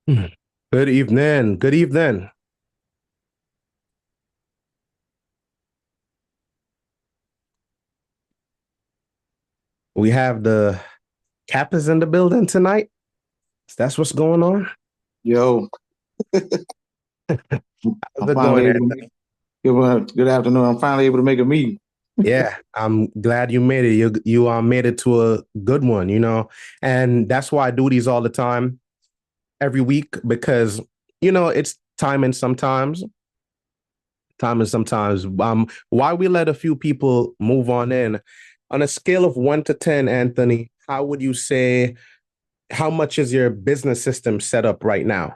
Good evening. Good evening. We have the Kappas in the building tonight. That's what's going on. Yo, How's I'm it going, finally able to Anthony? make good afternoon. I'm finally able to make a meeting. Yeah, I'm glad you made it. You made it to a good one, and that's why I do these all the time, every week, because it's time and sometimes. Why we let a few people move on in. On a scale of 1 to 10, Anthony, how would you say how much is your business system set up right now?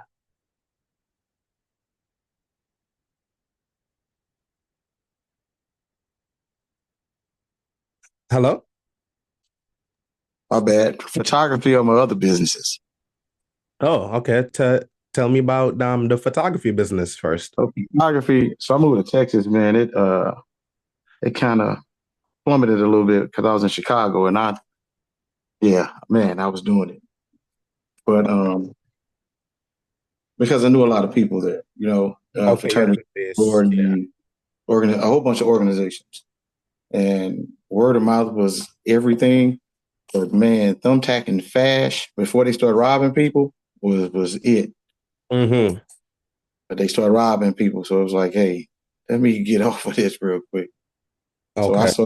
Hello? My bad. Photography or my other businesses. Oh, okay. Tell me about the photography business first. So photography. So I moved to Texas, man. It kind of plummeted a little bit because I was in Chicago and yeah, man, I was doing it. But because I knew a lot of people there, Okay, yeah, fraternity, the base. Yeah. sorority, a whole bunch of organizations, and word of mouth was everything. But man, thumbtack and Fash before they started robbing people was it. Mm-hmm. But they started robbing people, so it was like, hey, let me get off of this real quick. So Okay.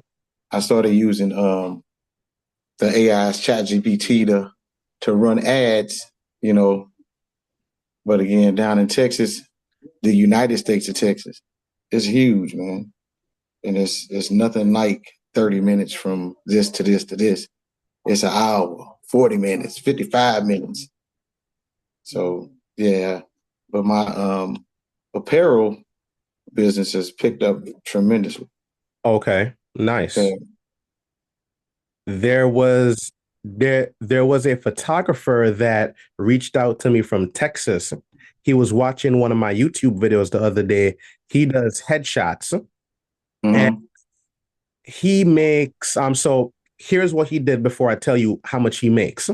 I started using the AI's Chat GPT to run ads, you know. But again, down in Texas, the United States of Texas, it's huge, man, and it's nothing like 30 minutes from this to this to this. It's an hour, 40 minutes, 55 minutes. So yeah, but my apparel business has picked up tremendously. Okay. Nice. Okay. There was a photographer that reached out to me from Texas. He was watching one of my YouTube videos the other day. He does headshots and Mm-hmm. he makes so here's what he did before I tell you how much he makes.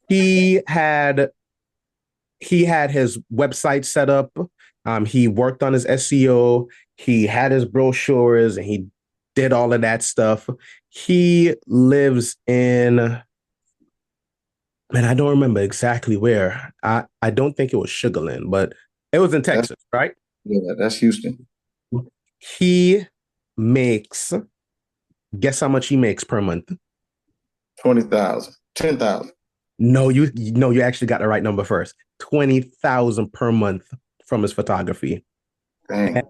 He had he had his website set up. He worked on his SEO. He had his brochures and he did all of that stuff. He lives in, man, I don't remember exactly where. I don't think it was Sugarland, but it was in That's Texas, right? yeah, that's Houston. He makes, guess how much he makes per month? 20,000, 10,000. No, you actually got the right number first. 20,000 per month from his photography. Dang.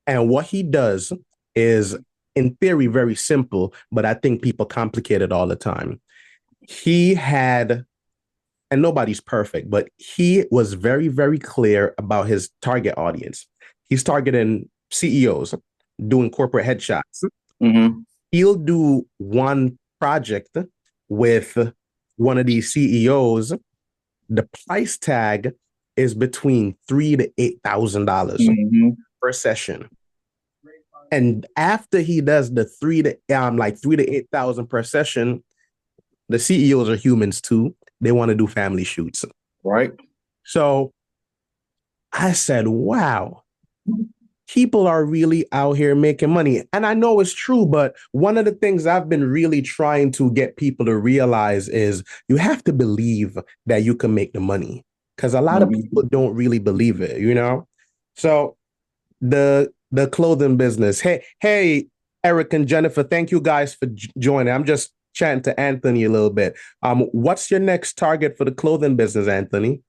And what he does is, in theory, very simple, but I think people complicate it all the time. He had, and nobody's perfect, but he was very, very clear about his target audience. He's targeting CEOs doing corporate headshots. Mm-hmm. He'll do one project with one of these CEOs. The price tag is between $3,000 to $8,000 Mm-hmm. per session. And after he does the three to 8,000 per session, the CEOs are humans too. They want to do family shoots. Right. So I said, wow, people are really out here making money. And I know it's true, but one of the things I've been really trying to get people to realize is you have to believe that you can make the money. Because a lot of people Mm-hmm. don't really believe it. So the clothing business. Hey, Eric and Jennifer, thank you guys for joining. I'm just chatting to Anthony a little bit. What's your next target for the clothing business, Anthony?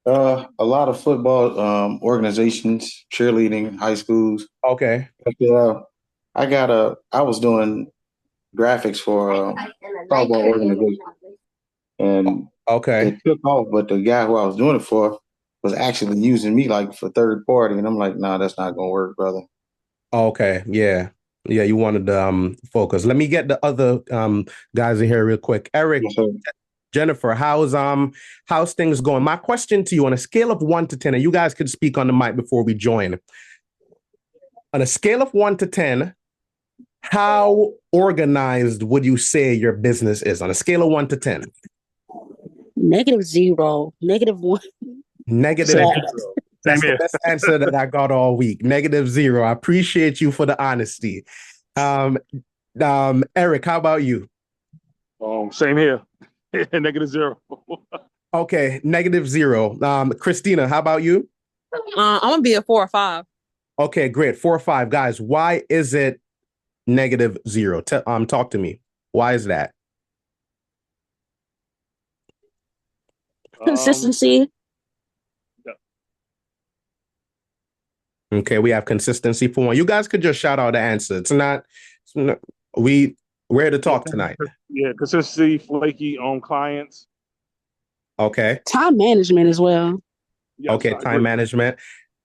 A lot of football organizations, cheerleading, high schools. Okay. Uh, I was doing graphics for a football organization, and it Okay. took off. But the guy who I was doing it for was actually using me like for third party, and I'm like, nah, that's not gonna work, brother. Okay. Yeah. Yeah, you wanted to focus. Let me get the other guys in here real quick. Eric, Yes, sir. Jennifer, how's things going? My question to you on a scale of 1 to 10, and you guys could speak on the mic before we join. On a scale of 1 to 10, how organized would you say your business is on a scale of 1 to 10? -0, -1. Negative So zero. Same That's the here. best answer that I got all week. Negative zero. I appreciate you for the honesty. Um, Eric, how about you? Same here. -0. Okay, negative zero. Christina, how about you? I'm gonna be a 4 or 5. Okay, great. 4 or 5 guys. Why is it negative zero? Talk to me. Why is that? Um, Consistency. yeah. Okay, we have consistency for one. You guys could just shout out the answer. It's not we're here to Yeah, talk tonight. yeah, consistency, flaky on clients. Okay. Time management as well. Yes, Okay, I time agree. management.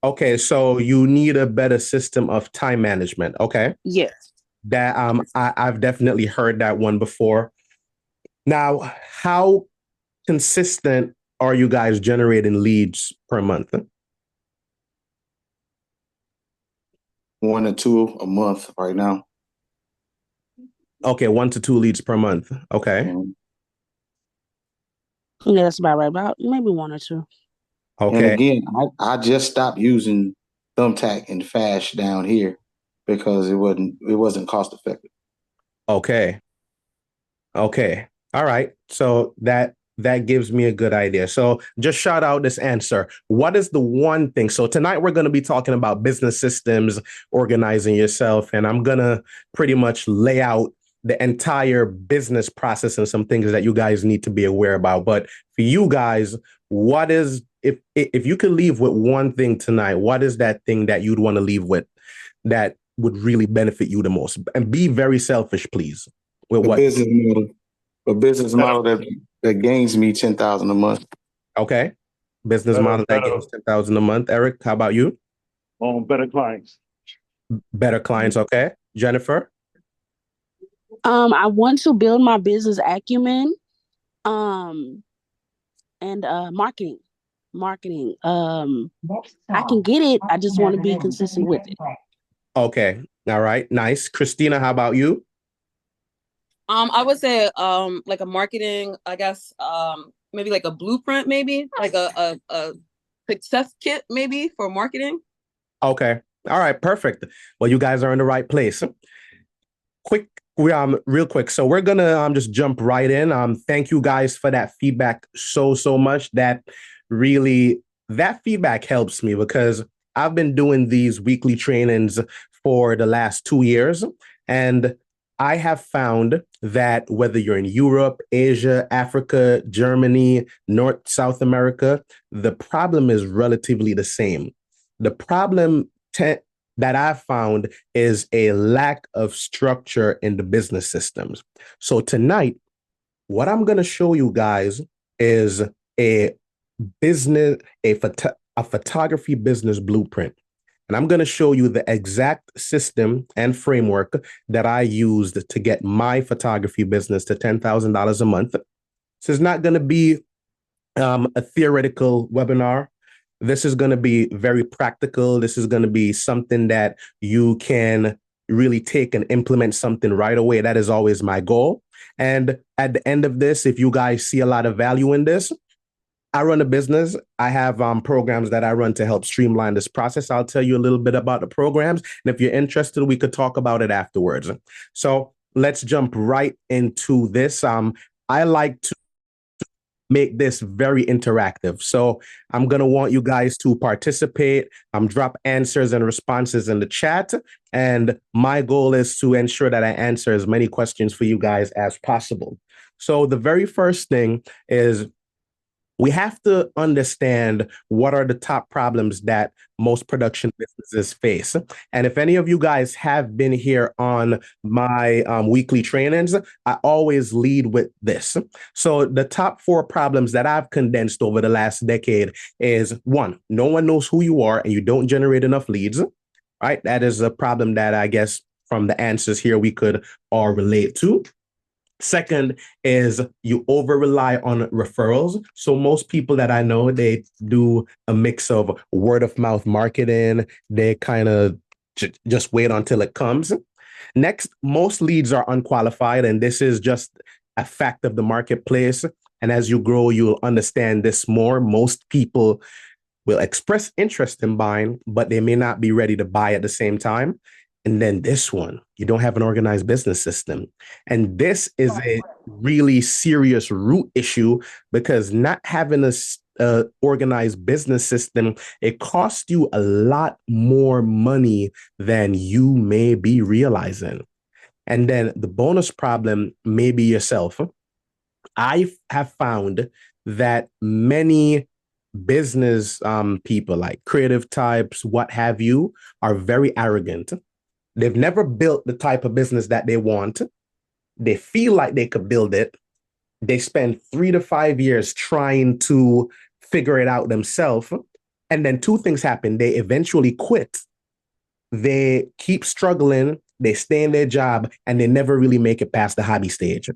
Okay, so you need a better system of time management. Okay. Yes. That I've definitely heard that one before. Now, how consistent are you guys generating leads per month? 1 or 2 a month right now. Okay, 1 to 2 leads per month. Okay. Mhm. Yeah, that's about right. About maybe 1 or 2. And Okay. again, I just stopped using Thumbtack and Fash down here because it wasn't cost effective. Okay. Okay. All right. So that gives me a good idea. So just shout out this answer. What is the one thing? So tonight we're going to be talking about business systems, organizing yourself, and I'm going to pretty much lay out the entire business process and some things that you guys need to be aware about. But for you guys, what is if you could leave with one thing tonight, what is that thing that you'd want to leave with that would really benefit you the most? And be very selfish, please. With A what? business model, a business model that gains me 10,000 a month. Okay. Business Better, model that better, gains 10,000 a month. Eric, how about you? better clients. Better clients. Okay. Jennifer. I want to build my business acumen. Um, and marketing. Marketing. I can get it. I just want to be consistent with it. Okay. All right. Nice. Christina, how about you? I would say like a marketing, I guess, maybe like a blueprint, maybe like a success kit, maybe for marketing. Okay. All right. Perfect. Well, you guys are in the right place. Quick, real quick. So we're gonna just jump right in. Thank you guys for that feedback so much. That feedback helps me because I've been doing these weekly trainings for the last 2 years, and I have found that whether you're in Europe, Asia, Africa, Germany, North, South America, the problem is relatively the same. The problem that I've found is a lack of structure in the business systems. So tonight, what I'm going to show you guys is a business, a photography business blueprint. And I'm going to show you the exact system and framework that I used to get my photography business to $10,000 a month. This is not going to be a theoretical webinar. This is going to be very practical. This is going to be something that you can really take and implement something right away. That is always my goal. And at the end of this, if you guys see a lot of value in this, I run a business. I have programs that I run to help streamline this process. I'll tell you a little bit about the programs. And if you're interested, we could talk about it afterwards. So let's jump right into this. I like to make this very interactive. So I'm going to want you guys to participate, drop answers and responses in the chat. And my goal is to ensure that I answer as many questions for you guys as possible. So the very first thing is we have to understand what are the top problems that most production businesses face. And if any of you guys have been here on my weekly trainings, I always lead with this. So the top 4 problems that I've condensed over the last decade is 1, no one knows who you are and you don't generate enough leads, right? That is a problem that I guess from the answers here we could all relate to. Second is you over rely on referrals. So most people that I know, they do a mix of word of mouth marketing. They kind of just wait until it comes. Next, most leads are unqualified, and this is just a fact of the marketplace. And as you grow, you'll understand this more. Most people will express interest in buying, but they may not be ready to buy at the same time. And then this one, you don't have an organized business system. And this is a really serious root issue because not having a organized business system, it costs you a lot more money than you may be realizing. And then the bonus problem may be yourself. I have found that many business people, like creative types, what have you, are very arrogant. They've never built the type of business that they want. They feel like they could build it. They spend 3 to 5 years trying to figure it out themselves. And then two things happen. They eventually quit. They keep struggling. They stay in their job and they never really make it past the hobby stage.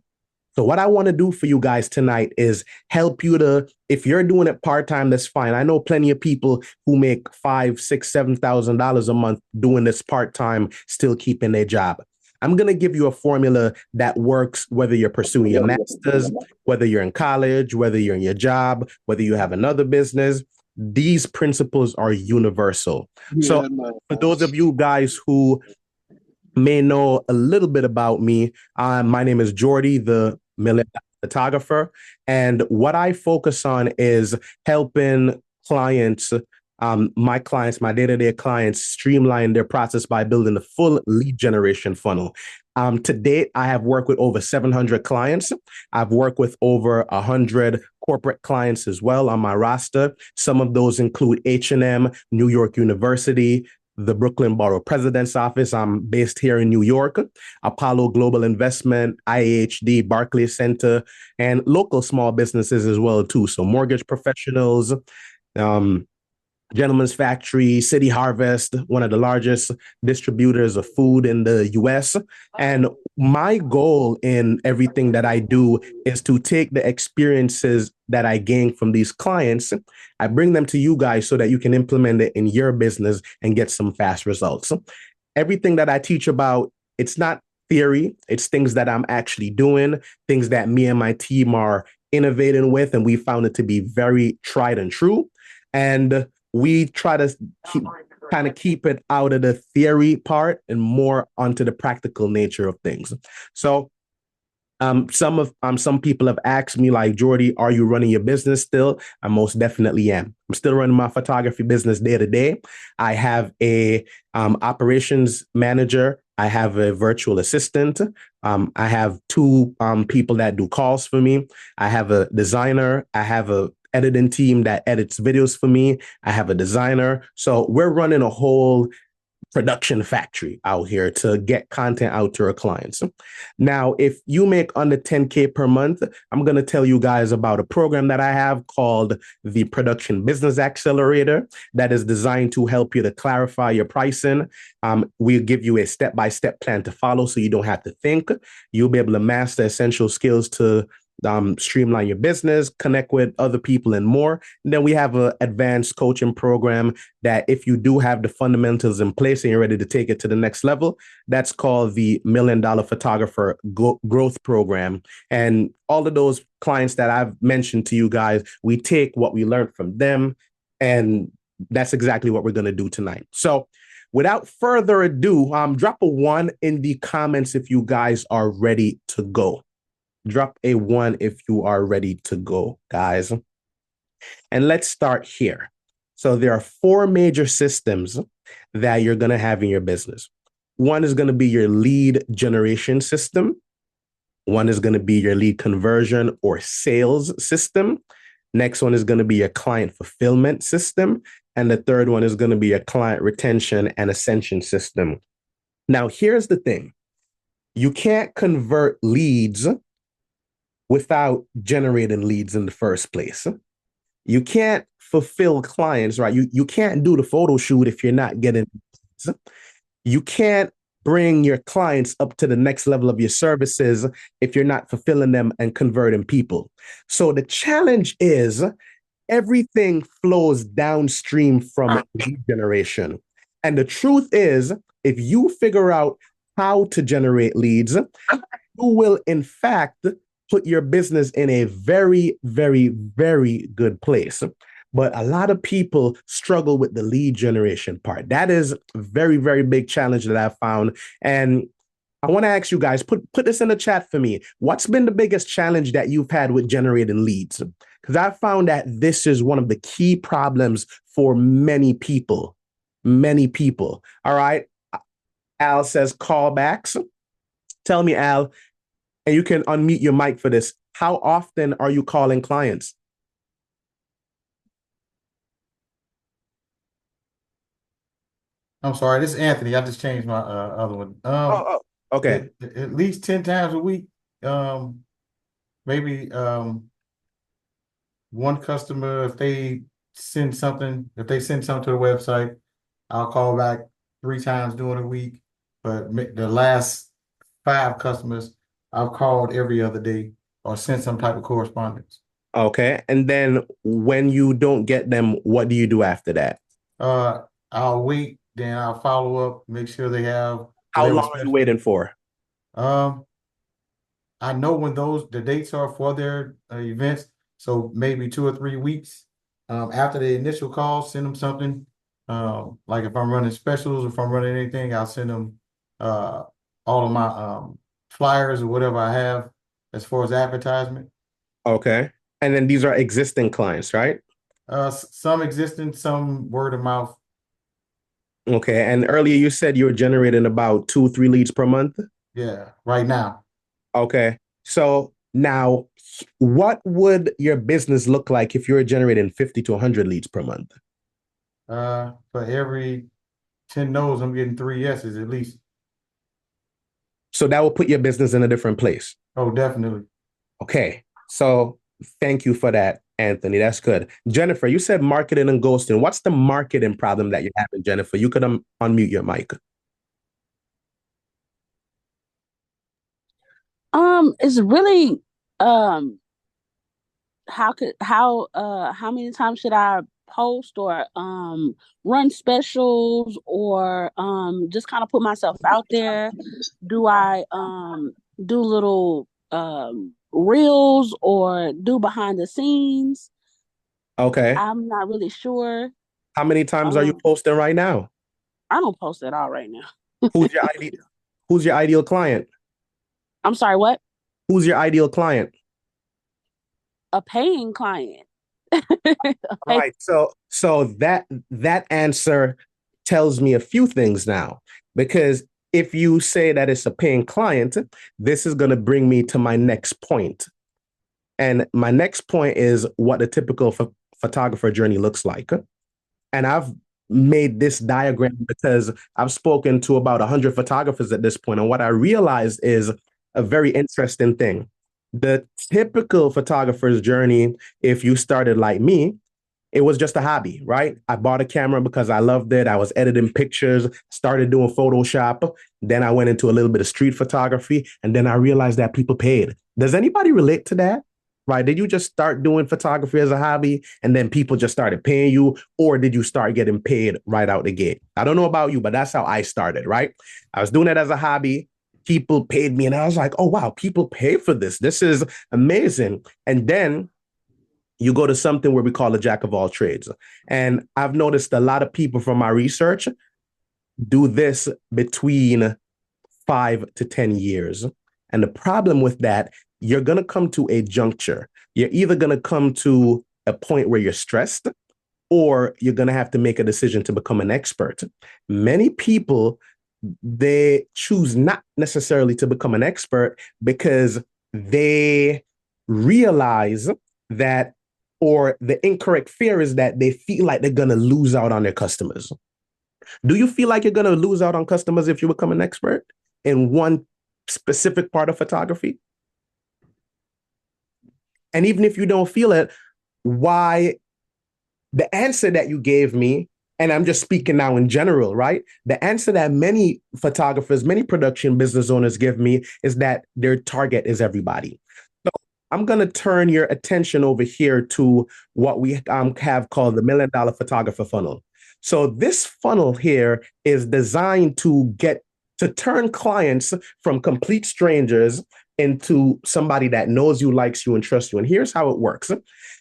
So what I want to do for you guys tonight is help you to, if you're doing it part-time, that's fine. I know plenty of people who make $5,000, $6,000, $7,000 a month doing this part-time, still keeping their job. I'm going to give you a formula that works whether you're pursuing your master's, whether you're in college, whether you're in your job, whether you have another business. These principles are universal. So for those of you guys who may know a little bit about me, my name is Jordi, the photographer. And what I focus on is helping clients, my clients, my day-to-day clients, streamline their process by building a full lead generation funnel. To date, I have worked with over 700 clients. I've worked with over 100 corporate clients as well on my roster. Some of those include H&M, New York University, the Brooklyn Borough President's Office. I'm based here in New York, Apollo Global Investment, IAHD, Barclays Center, and local small businesses as well, too. So mortgage professionals, Gentleman's Factory, City Harvest, one of the largest distributors of food in the US. And my goal in everything that I do is to take the experiences that I gain from these clients, I bring them to you guys so that you can implement it in your business and get some fast results. Everything that I teach about, it's not theory, it's things that I'm actually doing, things that me and my team are innovating with, and we found it to be very tried and true. And we try to keep it out of the theory part and more onto the practical nature of things. So some people have asked me, like, Jordi, are you running your business still? I most definitely am. I'm still running my photography business day to day. I have a operations manager. I have a virtual assistant. I have two people that do calls for me. I have a designer. I have a editing team that edits videos for me. I have a designer. So we're running a whole production factory out here to get content out to our clients. Now, if you make under 10K per month, I'm going to tell you guys about a program that I have called the Production Business Accelerator that is designed to help you to clarify your pricing. We'll give you a step-by-step plan to follow so you don't have to think. You'll be able to master essential skills to streamline your business, connect with other people, and more. And then we have an advanced coaching program that if you do have the fundamentals in place and you're ready to take it to the next level, that's called the $1 Million Photographer Growth Program. And all of those clients that I've mentioned to you guys, we take what we learned from them, and that's exactly what we're going to do tonight. So without further ado, drop a 1 in the comments if you guys are ready to go. Drop a 1 if you are ready to go, guys. And let's start here. So there are 4 major systems that you're going to have in your business. One is going to be your lead generation system. One is going to be your lead conversion or sales system. Next one is going to be your client fulfillment system. And the third one is going to be your client retention and ascension system. Now, here's the thing. You can't convert leads without generating leads in the first place. You can't fulfill clients, right? You can't do the photo shoot if you're not getting leads. You can't bring your clients up to the next level of your services if you're not fulfilling them and converting people. So the challenge is everything flows downstream from lead generation. And the truth is, if you figure out how to generate leads, you will in fact put your business in a very, very, very good place. but a lot of people struggle with the lead generation part. That is a very, very big challenge that I found. And I want to ask you guys, put this in the chat for me. What's been the biggest challenge that you've had with generating leads? Because I found that this is one of the key problems for many people. Many people. All right. Al says callbacks. Tell me, Al, and you can unmute your mic for this. How often are you calling clients? I'm sorry, this is Anthony. I just changed my other one. Okay. At least 10 times a week. Maybe one customer, if they send something to the website, I'll call back 3 times during the week. But the last 5 customers, I've called every other day or sent some type of correspondence. Okay. And then when you don't get them, what do you do after that? I'll wait, then I'll follow up, make sure they have. How long are you waiting for? I know when the dates are for their events, so maybe 2 or 3 weeks. After the initial call, send them something. Like if I'm running specials, if I'm running anything, I'll send them all of my flyers or whatever I have as far as advertisement. Okay. And then these are existing clients, right? Some existing, some word of mouth. Okay. And earlier you said you were generating about 2-3 leads per month? Yeah, right now. Okay. So now, what would your business look like if you were generating 50 to 100 leads per month? For every 10 no's, I'm getting 3 yeses at least. So that will put your business in a different place. Oh, definitely. Okay. So thank you for that, Anthony. That's good. Jennifer, you said marketing and ghosting. What's the marketing problem that you're having, Jennifer? You could unmute your mic. It's really how many times should I post or run specials or just kind of put myself out there? Do I do little reels or do behind the scenes? Okay. I'm not really sure. How many times are you posting right now? I don't post at all right now. Who's your ideal client? I'm sorry, what? Who's your ideal client? A paying client. Right. So that answer tells me a few things now, because if you say that it's a paying client, this is going to bring me to my next point. And my next point is what the typical photographer journey looks like. And I've made this diagram because I've spoken to about 100 photographers at this point. And what I realized is a very interesting thing. The typical photographer's journey, if you started like me, it was just a hobby, right? I bought a camera because I loved it. I was editing pictures, started doing Photoshop. Then I went into a little bit of street photography. And then I realized that people paid. Does anybody relate to that? Right? Did you just start doing photography as a hobby and then people just started paying you? Or did you start getting paid right out the gate? I don't know about you, but that's how I started, right? I was doing it as a hobby. People paid me and I was like, oh, wow, people pay for this. This is amazing. And then you go to something where we call a jack of all trades. And I've noticed a lot of people from my research do this between 5 to 10 years. And the problem with that, you're going to come to a juncture. You're either going to come to a point where you're stressed or you're going to have to make a decision to become an expert. Many people, they choose not necessarily to become an expert because they realize that, or the incorrect fear is that they feel like they're going to lose out on their customers. Do you feel like you're going to lose out on customers if you become an expert in one specific part of photography? And even if you don't feel it, why the answer that you gave me, and I'm just speaking now in general, right? The answer that many photographers, many production business owners give me is that their target is everybody. So I'm going to turn your attention over here to what we have called the $1 Million Photographer Funnel. So this funnel here is designed to turn clients from complete strangers into somebody that knows you, likes you, and trusts you. And here's how it works.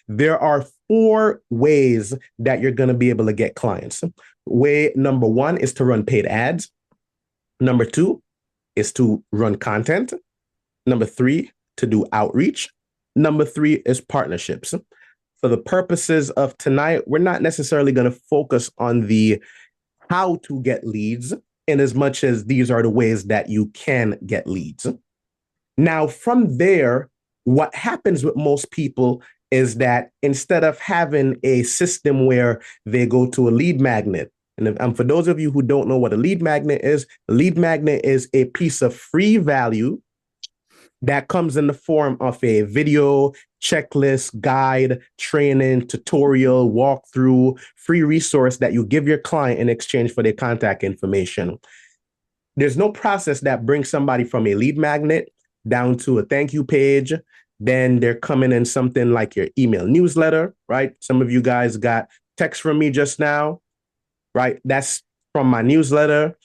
There are 4 ways that you're going to be able to get clients. Way number 1 is to run paid ads. Number 2 is to run content. Number 3, to do outreach. Number 3 is partnerships. For the purposes of tonight, we're not necessarily going to focus on the how to get leads in as much as these are the ways that you can get leads. Now, from there, what happens with most people is that instead of having a system where they go to a lead magnet, and for those of you who don't know what a lead magnet is a piece of free value that comes in the form of a video, checklist, guide, training, tutorial, walkthrough, free resource that you give your client in exchange for their contact information. There's no process that brings somebody from a lead magnet down to a thank you page. Then they're coming in something like your email newsletter, right? Some of you guys got text from me just now, right? That's from my newsletter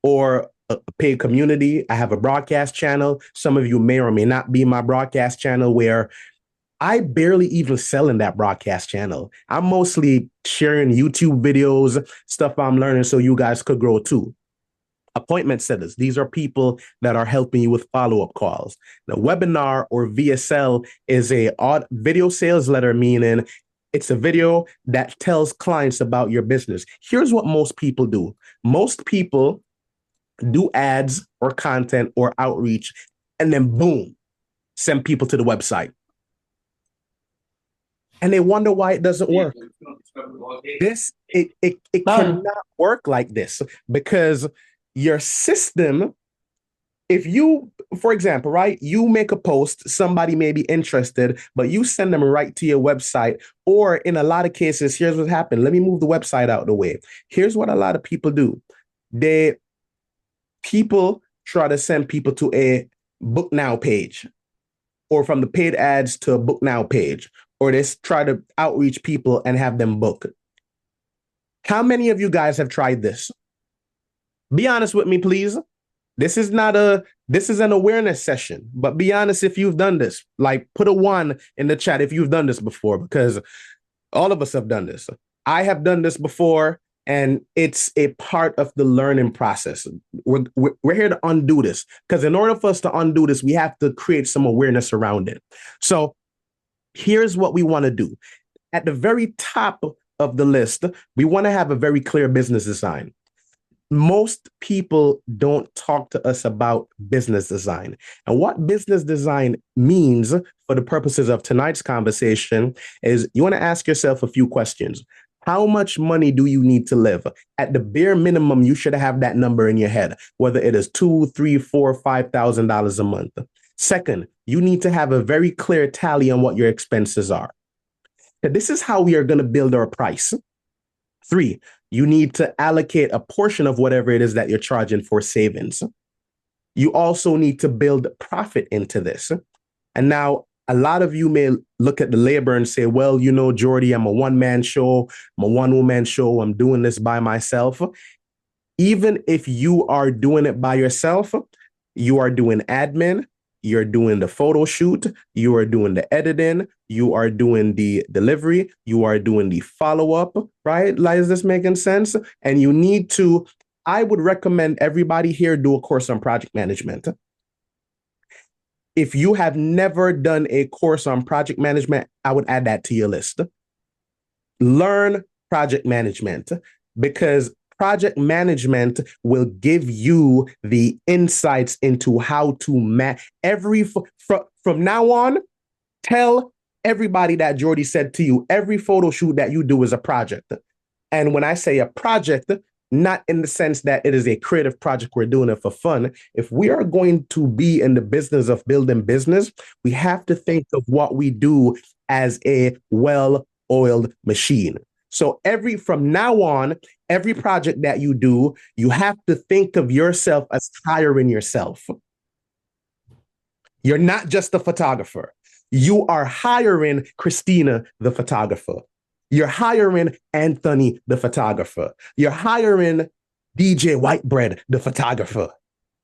or a paid community. I have a broadcast channel. Some of you may or may not be my broadcast channel, where I barely even sell in that broadcast channel. I'm mostly sharing YouTube videos, stuff I'm learning so you guys could grow too. Appointment setters. These are people that are helping you with follow-up calls. The webinar or VSL is a video sales letter, meaning it's a video that tells clients about your business. Here's what most people do. Most people do ads or content or outreach, and then boom, send people to the website. And they wonder why it doesn't work. It cannot work like this, because your system, if you, for example, right, you make a post, somebody may be interested, but you send them right to your website, or in a lot of cases, here's what happened. Let me move the website out of the way. Here's what a lot of people do. People try to send people to a book now page, or from the paid ads to a book now page, or they try to outreach people and have them book. How many of you guys have tried this? Be honest with me, please. This is an awareness session, but be honest if you've done this. Like, put a 1 in the chat if you've done this before, because all of us have done this. I have done this before, and it's a part of the learning process. We're here to undo this, because in order for us to undo this, we have to create some awareness around it. So here's what we want to do. At the very top of the list, we want to have a very clear business design. Most people don't talk to us about business design. And what business design means for the purposes of tonight's conversation is you want to ask yourself a few questions. How much money do you need to live? At the bare minimum, you should have that number in your head, whether it is $2,000, $3,000, $4,000, $5,000 a month. Second, you need to have a very clear tally on what your expenses are. This is how we are going to build our price. 3, you need to allocate a portion of whatever it is that you're charging for savings. You also need to build profit into this. And now a lot of you may look at the labor and say, well, you know, Jordi, I'm a one-man show, I'm a one-woman show, I'm doing this by myself. Even if you are doing it by yourself, you are doing admin, you're doing the photo shoot, you are doing the editing, you are doing the delivery, you are doing the follow-up, right? Like, is this making sense? And you need to, I would recommend everybody here do a course on project management. If you have never done a course on project management, I would add that to your list. Learn project management, because project management will give you the insights into how to from now on, tell everybody that Jordi said to you, every photo shoot that you do is a project. And when I say a project, not in the sense that it is a creative project, we're doing it for fun. If we are going to be in the business of building business, we have to think of what we do as a well-oiled machine. So from now on, every project that you do, you have to think of yourself as hiring yourself. You're not just a photographer. You are hiring Christina, the photographer. You're hiring Anthony, the photographer. You're hiring DJ Whitebread, the photographer,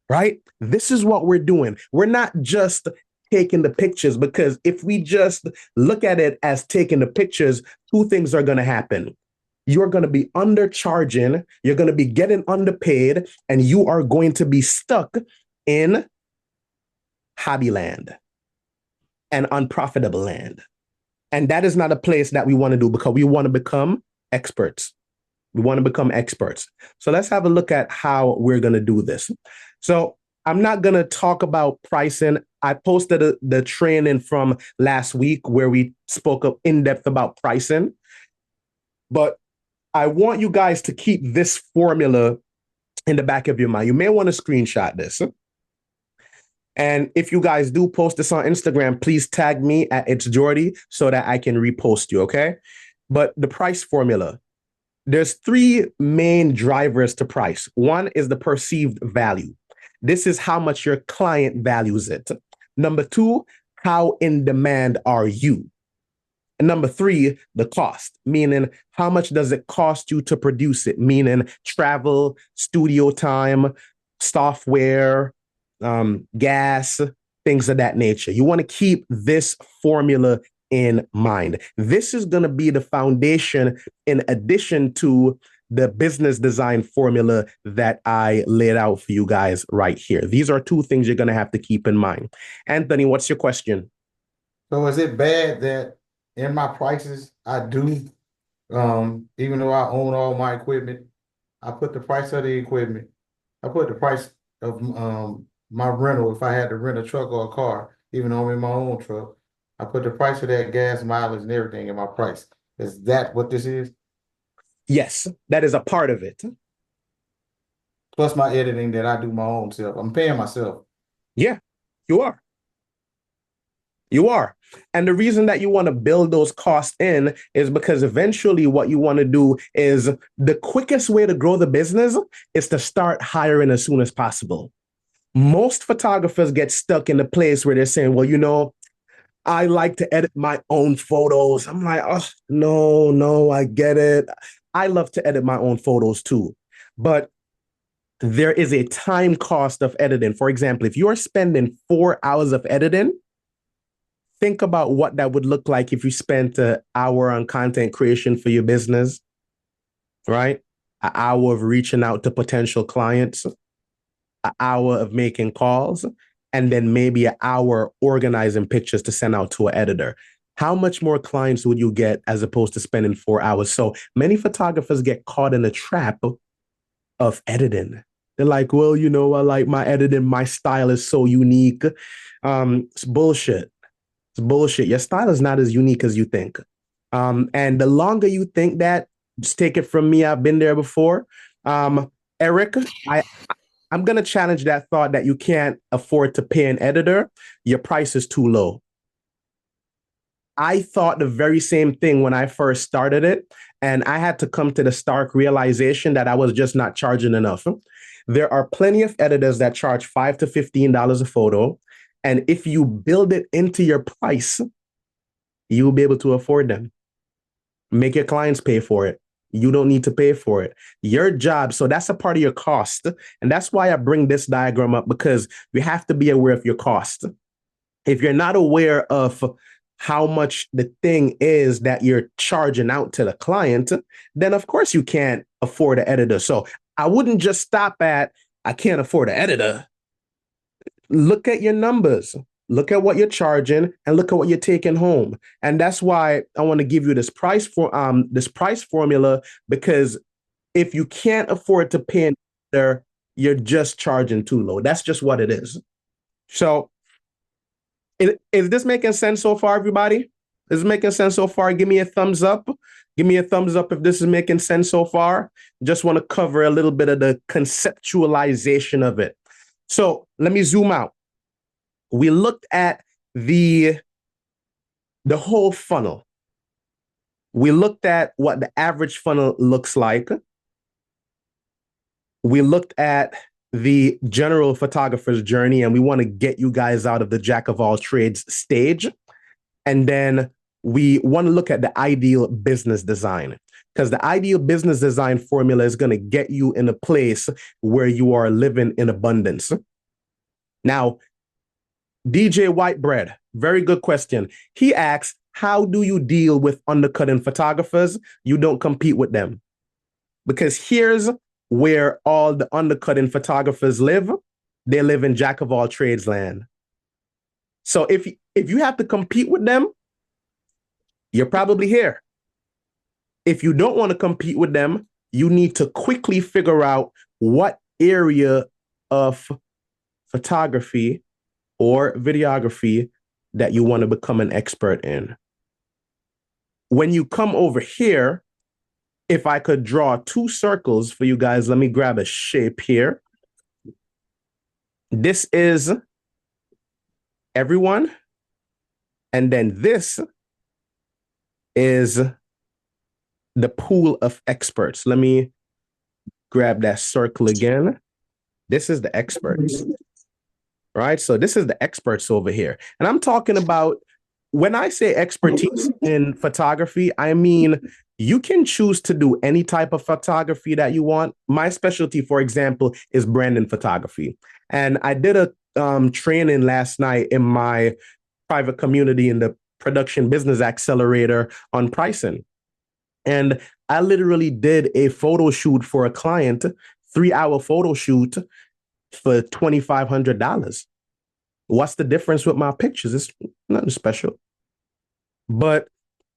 right? This is what we're doing. We're not just taking the pictures, because if we just look at it as taking the pictures, two things are going to happen. You're going to be undercharging, you're going to be getting underpaid, and you are going to be stuck in hobby land and unprofitable land. And that is not a place that we want to do, because we want to become experts. We want to become experts. So let's have a look at how we're going to do this. So I'm not going to talk about pricing. I posted the training from last week where we spoke in depth about pricing. But I want you guys to keep this formula in the back of your mind. You may want to screenshot this. And if you guys do post this on Instagram, please tag me at It's Jordi so that I can repost you, okay? But the price formula, there's three main drivers to price. One is the perceived value. This is how much your client values it. Number two, how in demand are you? And number three, the cost, meaning how much does it cost you to produce it, meaning travel, studio time, software, gas, things of that nature. You want to keep this formula in mind. This is going to be the foundation in addition to the business design formula that I laid out for you guys right here. These are two things you're going to have to keep in mind. Anthony, what's your question? So is it bad that in my prices, I do, even though I own all my equipment, I put the price of the equipment, I put the price of my rental, if I had to rent a truck or a car, even though I'm in my own truck, I put the price of that gas mileage and everything in my price. Is that what this is? Yes, that is a part of it. Plus my editing that I do my own self. I'm paying myself. Yeah, you are. You are. And the reason that you want to build those costs in is because eventually what you want to do is the quickest way to grow the business is to start hiring as soon as possible. Most photographers get stuck in the place where they're saying, well, you know, I like to edit my own photos. I'm like, oh, no, I get it. I love to edit my own photos too. But there is a time cost of editing. For example, if you're spending 4 hours of editing, think about what that would look like if you spent an hour on content creation for your business, right? An hour of reaching out to potential clients, an hour of making calls, and then maybe an hour organizing pictures to send out to an editor. How much more clients would you get as opposed to spending 4 hours? So many photographers get caught in a trap of editing. They're like, well, you know, I like my editing. My style is so unique. It's bullshit. It's bullshit. Your style is not as unique as you think. And the longer you think that, just take it from me. I've been there before. Eric, I'm going to challenge that thought that you can't afford to pay an editor. Your price is too low. I thought the very same thing when I first started it. And I had to come to the stark realization that I was just not charging enough. There are plenty of editors that charge $5 to $15 a photo. And if you build it into your price, you'll be able to afford them. Make your clients pay for it. You don't need to pay for it. Your job, so that's a part of your cost. And that's why I bring this diagram up, because you have to be aware of your cost. If you're not aware of how much the thing is that you're charging out to the client, then of course you can't afford an editor. So I wouldn't just stop at, I can't afford an editor. Look at your numbers, look at what you're charging, and look at what you're taking home. And that's why I want to give you this price formula, because if you can't afford to pay an editor, you're just charging too low. That's just what it is. So is this making sense so far, everybody? Is it making sense so far? Give me a thumbs up. Give me a thumbs up if this is making sense so far. Just want to cover a little bit of the conceptualization of it. So let me zoom out. We looked at the whole funnel. We looked at what the average funnel looks like. We looked at the general photographer's journey, and we want to get you guys out of the jack of all trades stage. And then we want to look at the ideal business design, because the ideal business design formula is going to get you in a place where you are living in abundance. Now, DJ Whitebread, very good question. He asks, how do you deal with undercutting photographers? You don't compete with them. Because here's where all the undercutting photographers live. They live in jack of all trades land. So if you have to compete with them, you're probably here. If you don't want to compete with them, you need to quickly figure out what area of photography or videography that you want to become an expert in. When you come over here, if I could draw 2 circles for you guys, let me grab a shape here. This is everyone. And then this is the pool of experts. Let me grab that circle again. This is the experts, right? So this is the experts over here. And I'm talking about, when I say expertise in photography, I mean, you can choose to do any type of photography that you want. My specialty, for example, is branding photography. And I did a training last night in my private community in the Production Business Accelerator on pricing. And I literally did a photo shoot for a client, 3-hour photo shoot for $2,500. What's the difference with my pictures? It's nothing special. But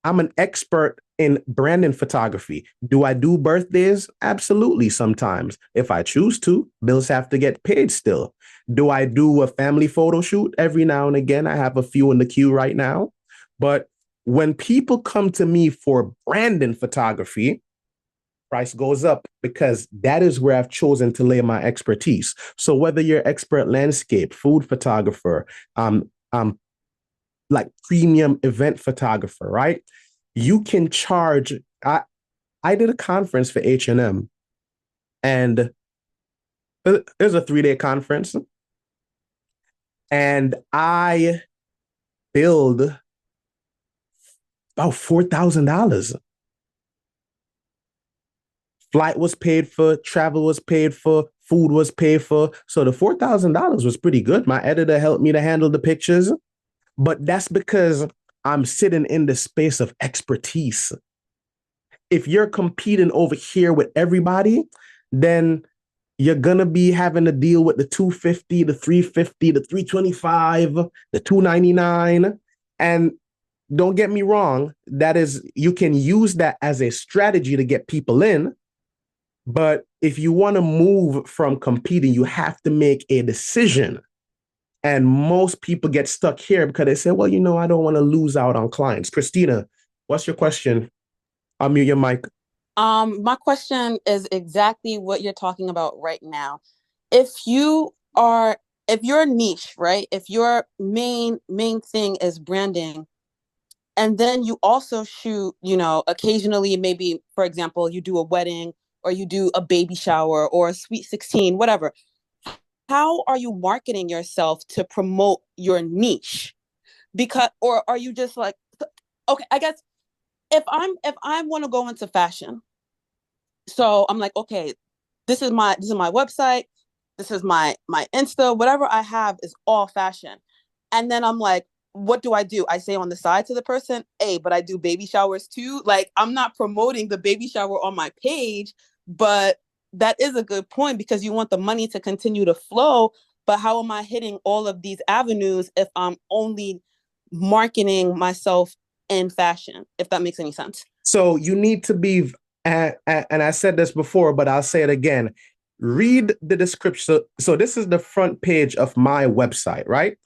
I'm an expert in branding photography. Do I do birthdays? Absolutely, sometimes. If I choose to, bills have to get paid still. Do I do a family photo shoot every now and again? I have a few in the queue right now. But when people come to me for branding photography, price goes up because that is where I've chosen to lay my expertise. So whether you're expert landscape, food photographer, like premium event photographer, right? You can charge. I did a conference for H&M, and it was a 3-day conference, and I billed about $4,000. Flight was paid for, travel was paid for, food was paid for. So the $4,000 was pretty good. My editor helped me to handle the pictures, but that's because I'm sitting in the space of expertise. If you're competing over here with everybody, then you're going to be having to deal with the $250, the $350, the $325, the $299. And don't get me wrong, that is, you can use that as a strategy to get people in. But if you want to move from competing, you have to make a decision. And most people get stuck here because they say, well, I don't want to lose out on clients. Christina, what's your question? I'll mute your mic. My question is exactly what you're talking about right now. If your niche, right? If your main thing is branding, and then you also shoot, occasionally, maybe, for example, you do a wedding or you do a baby shower or a sweet 16, whatever. How are you marketing yourself to promote your niche? Or are you just like, okay, I guess if I want to go into fashion, so I'm like, okay, this is my website, this is my Insta, whatever I have is all fashion. And then I'm like, what do? I say on the side to the person, hey, but I do baby showers too. Like, I'm not promoting the baby shower on my page, but that is a good point because you want the money to continue to flow. But how am I hitting all of these avenues if I'm only marketing myself in fashion, if that makes any sense? So you need to be, and I said this before, but I'll say it again. Read the description. So this is the front page of my website, right?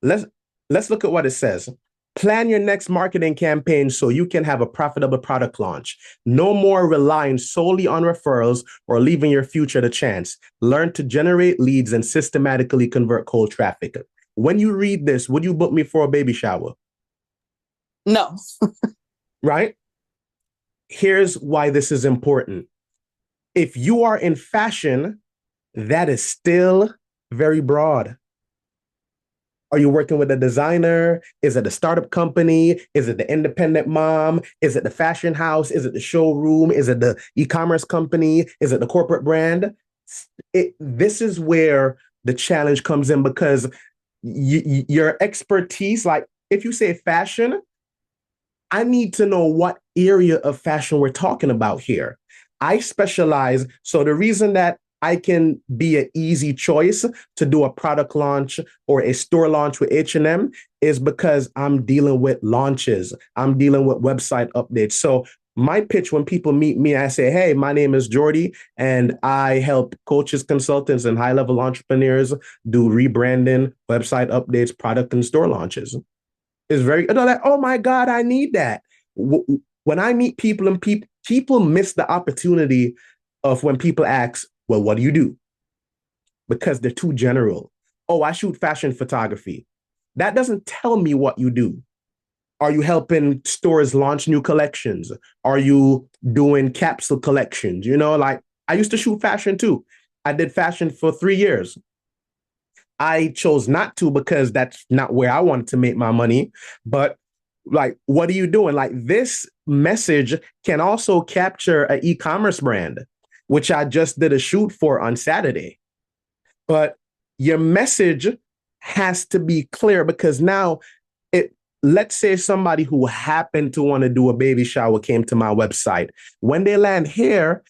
Let's look at what it says. Plan your next marketing campaign so you can have a profitable product launch. No more relying solely on referrals or leaving your future to chance. Learn to generate leads and systematically convert cold traffic. When you read this, would you book me for a baby shower? No. Right? Here's why this is important. If you are in fashion, that is still very broad. Are you working with a designer? Is it a startup company? Is it the independent mom? Is it the fashion house? Is it the showroom? Is it the e-commerce company? Is it the corporate brand? This is where the challenge comes in because your expertise, like if you say fashion, I need to know what area of fashion we're talking about here. I specialize. So the reason that I can be an easy choice to do a product launch or a store launch with H&M is because I'm dealing with launches. I'm dealing with website updates. So my pitch when people meet me, I say, hey, my name is Jordi, and I help coaches, consultants, and high-level entrepreneurs do rebranding, website updates, product and store launches. Is very, they're like, oh my God, I need that. When I meet people and people miss the opportunity of when people ask, well, what do you do? Because they're too general. Oh, I shoot fashion photography. That doesn't tell me what you do. Are you helping stores launch new collections? Are you doing capsule collections? You know, like I used to shoot fashion too. I did fashion for 3 years. I chose not to because that's not where I wanted to make my money. But like, what are you doing? Like this message can also capture an e-commerce brand, which I just did a shoot for on Saturday. But your message has to be clear because now let's say somebody who happened to want to do a baby shower came to my website. When they land here,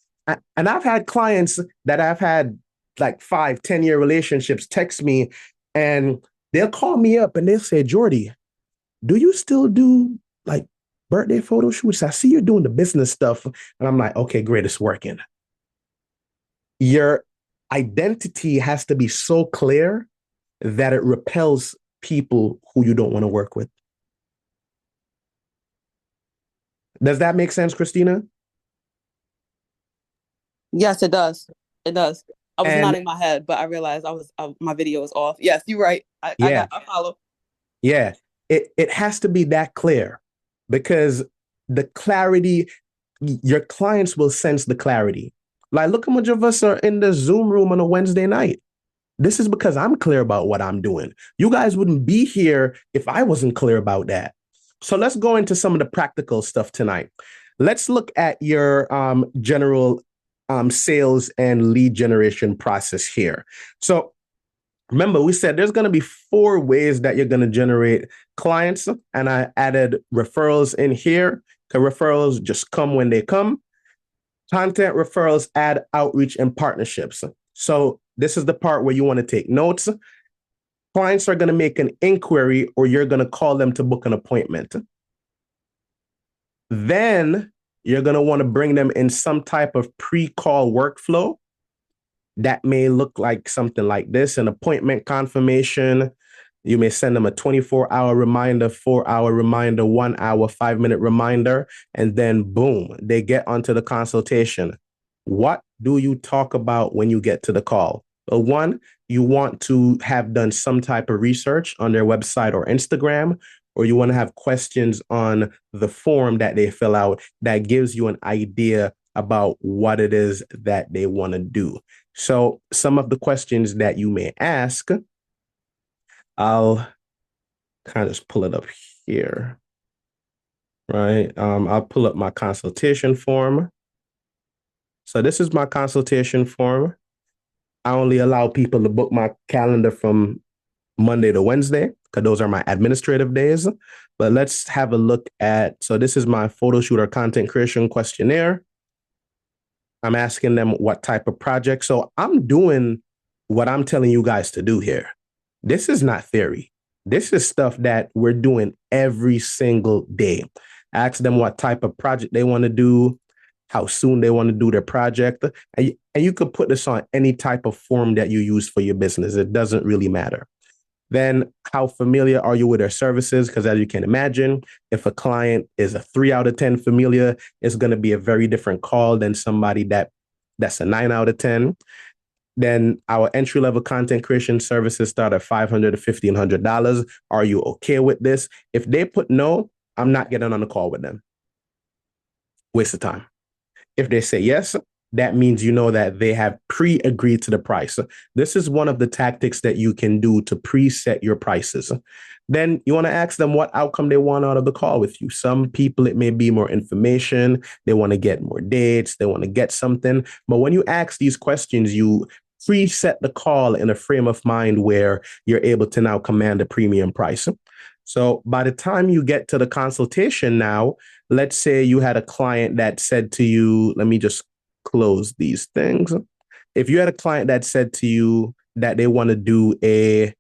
and I've had clients that I've had like 5-10 year relationships text me and they'll call me up and they'll say, Jordi, do you still do like birthday photo shoots? I see you're doing the business stuff. And I'm like, okay, great, it's working. Your identity has to be so clear that it repels people who you don't want to work with. Does that make sense, Christina? Yes, it does. It does. I was nodding my head, but I realized my video was off. Yes, you're right. I follow. Yeah, it has to be that clear because the clarity, your clients will sense the clarity. Like, look how much of us are in the Zoom room on a Wednesday night. This is because I'm clear about what I'm doing. You guys wouldn't be here if I wasn't clear about that. So let's go into some of the practical stuff tonight. Let's look at your general sales and lead generation process here. So remember, we said there's going to be 4 ways that you're going to generate clients, and I added referrals in here because referrals just come when they come. Content referrals, add outreach, and partnerships. So this is the part where you want to take notes. Clients are going to make an inquiry or you're going to call them to book an appointment. Then you're going to want to bring them in some type of pre-call workflow. That may look like something like this, an appointment confirmation. You may send them a 24-hour reminder, 4-hour reminder, 1-hour, 5-minute reminder, and then boom, they get onto the consultation. What do you talk about when you get to the call? Well, one, you want to have done some type of research on their website or Instagram, or you want to have questions on the form that they fill out that gives you an idea about what it is that they want to do. So some of the questions that you may ask, I'll kind of just pull it up here, right? I'll pull up my consultation form. So this is my consultation form. I only allow people to book my calendar from Monday to Wednesday because those are my administrative days. But let's have a look at, so this is my photo shoot or content creation questionnaire. I'm asking them what type of project. So I'm doing what I'm telling you guys to do here. This is not theory. This is stuff that we're doing every single day. Ask them what type of project they want to do, how soon they want to do their project. And you could put this on any type of form that you use for your business. It doesn't really matter. Then how familiar are you with their services? Because as you can imagine, if a client is a 3 out of 10 familiar, it's going to be a very different call than somebody that's a 9 out of 10. Then our entry-level content creation services start at $500 to $1,500. Are you okay with this? If they put no, I'm not getting on the call with them. Waste of time. If they say yes, that means you know that they have pre-agreed to the price. So this is one of the tactics that you can do to preset your prices. Then you want to ask them what outcome they want out of the call with you. Some people, it may be more information. They want to get more dates. They want to get something. But when you ask these questions, you preset the call in a frame of mind where you're able to now command a premium price. So by the time you get to the consultation now, let's say you had a client that said to you, let me just close these things. If you had a client that said to you that they want to do a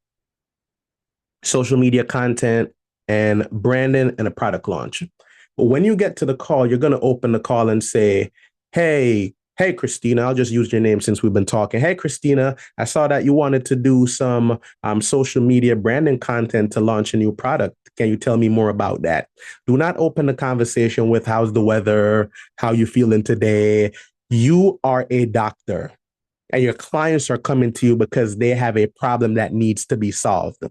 social media content and branding and a product launch, but when you get to the call, you're going to open the call and say, hey, Christina, I'll just use your name since we've been talking. Hey, Christina, I saw that you wanted to do some social media branding content to launch a new product. Can you tell me more about that? Do not open the conversation with how's the weather, how you feeling today. You are a doctor and your clients are coming to you because they have a problem that needs to be solved.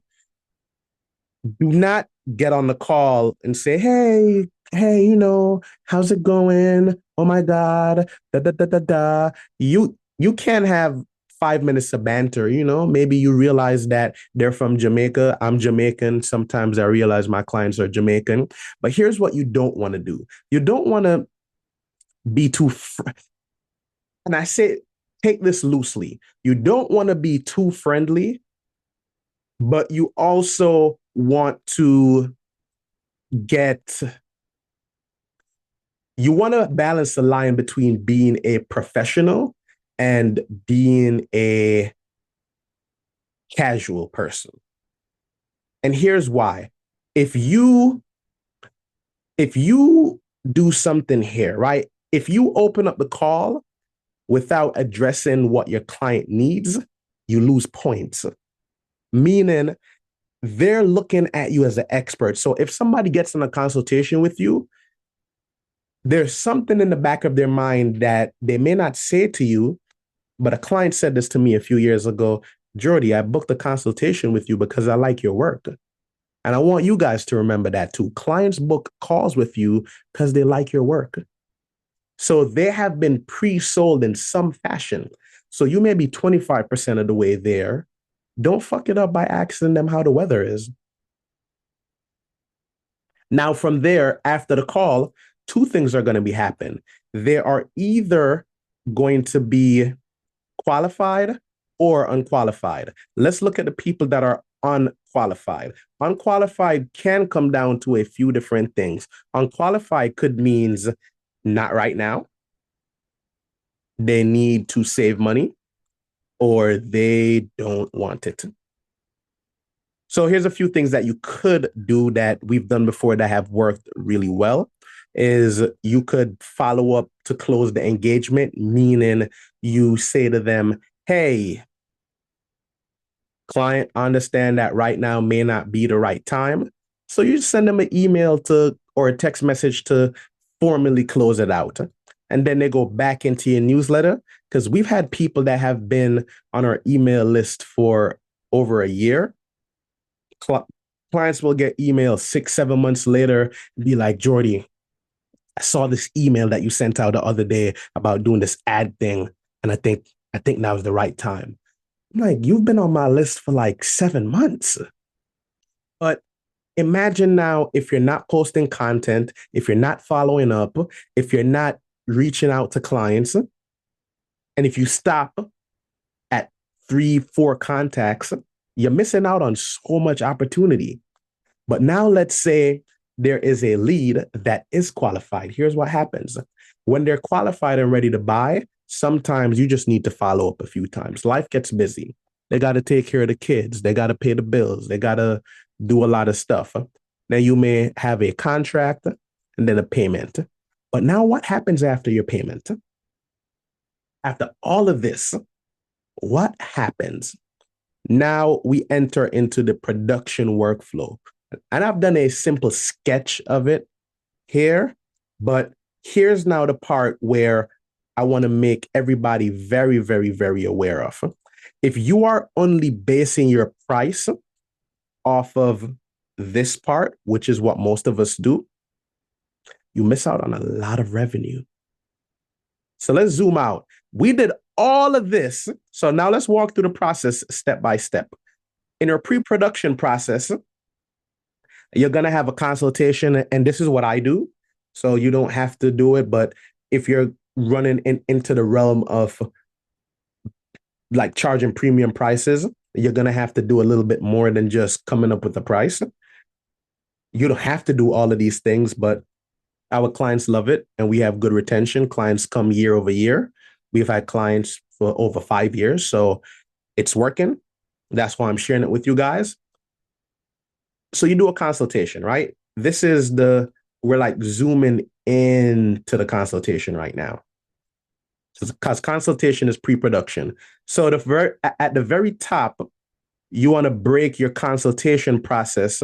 Do not get on the call and say, hey, how's it going? Oh my God, da da da da da. You can't have 5 minutes of banter, Maybe you realize that they're from Jamaica. I'm Jamaican. Sometimes I realize my clients are Jamaican. But here's what you don't want to do. You don't want to be and I say, take this loosely. You don't want to be too friendly, but you also want to you want to balance the line between being a professional and being a casual person. And here's why. If you do something here, right? If you open up the call without addressing what your client needs, you lose points. Meaning they're looking at you as an expert. So if somebody gets in a consultation with you, there's something in the back of their mind that they may not say to you, but a client said this to me a few years ago. Jordi, I booked a consultation with you because I like your work. And I want you guys to remember that too. Clients book calls with you because they like your work. So they have been pre-sold in some fashion. So you may be 25% of the way there. Don't fuck it up by asking them how the weather is. Now, from there, after the call, two things are going to be happen. They are either going to be qualified or unqualified. Let's look at the people that are unqualified. Unqualified can come down to a few different things. Unqualified could means not right now. They need to save money or they don't want it. So here's a few things that you could do that we've done before that have worked really well. Is you could follow up to close the engagement, meaning you say to them, hey, client, understand that right now may not be the right time. So you send them an email or a text message to formally close it out. And then they go back into your newsletter because we've had people that have been on our email list for over a year. Clients will get emails 6-7 months later and be like, Jordi, I saw this email that you sent out the other day about doing this ad thing. And I think now is the right time. I'm like, you've been on my list for like 7 months. But imagine now if you're not posting content, if you're not following up, if you're not reaching out to clients, and if you stop at 3-4 contacts, you're missing out on so much opportunity. But now let's say there is a lead that is qualified. Here's what happens. When they're qualified and ready to buy, sometimes you just need to follow up a few times. Life gets busy. They got to take care of the kids. They got to pay the bills. They got to do a lot of stuff. Now you may have a contract and then a payment. But now what happens after your payment? After all of this, what happens? Now we enter into the production workflow. And I've done a simple sketch of it here, but here's now the part where I want to make everybody very, very, very aware of. If you are only basing your price off of this part, which is what most of us do, you miss out on a lot of revenue. So let's zoom out. We did all of this. So now let's walk through the process step by step. In your pre-production process, you're going to have a consultation, and this is what I do. So you don't have to do it, but if you're running into the realm of like charging premium prices, you're going to have to do a little bit more than just coming up with the price. You don't have to do all of these things, but our clients love it and we have good retention. Clients come year over year. We've had clients for over 5 years. So it's working. That's why I'm sharing it with you guys. So you do a consultation, right? We're like zooming into the consultation right now. Because consultation is pre-production. So at the very top, you want to break your consultation process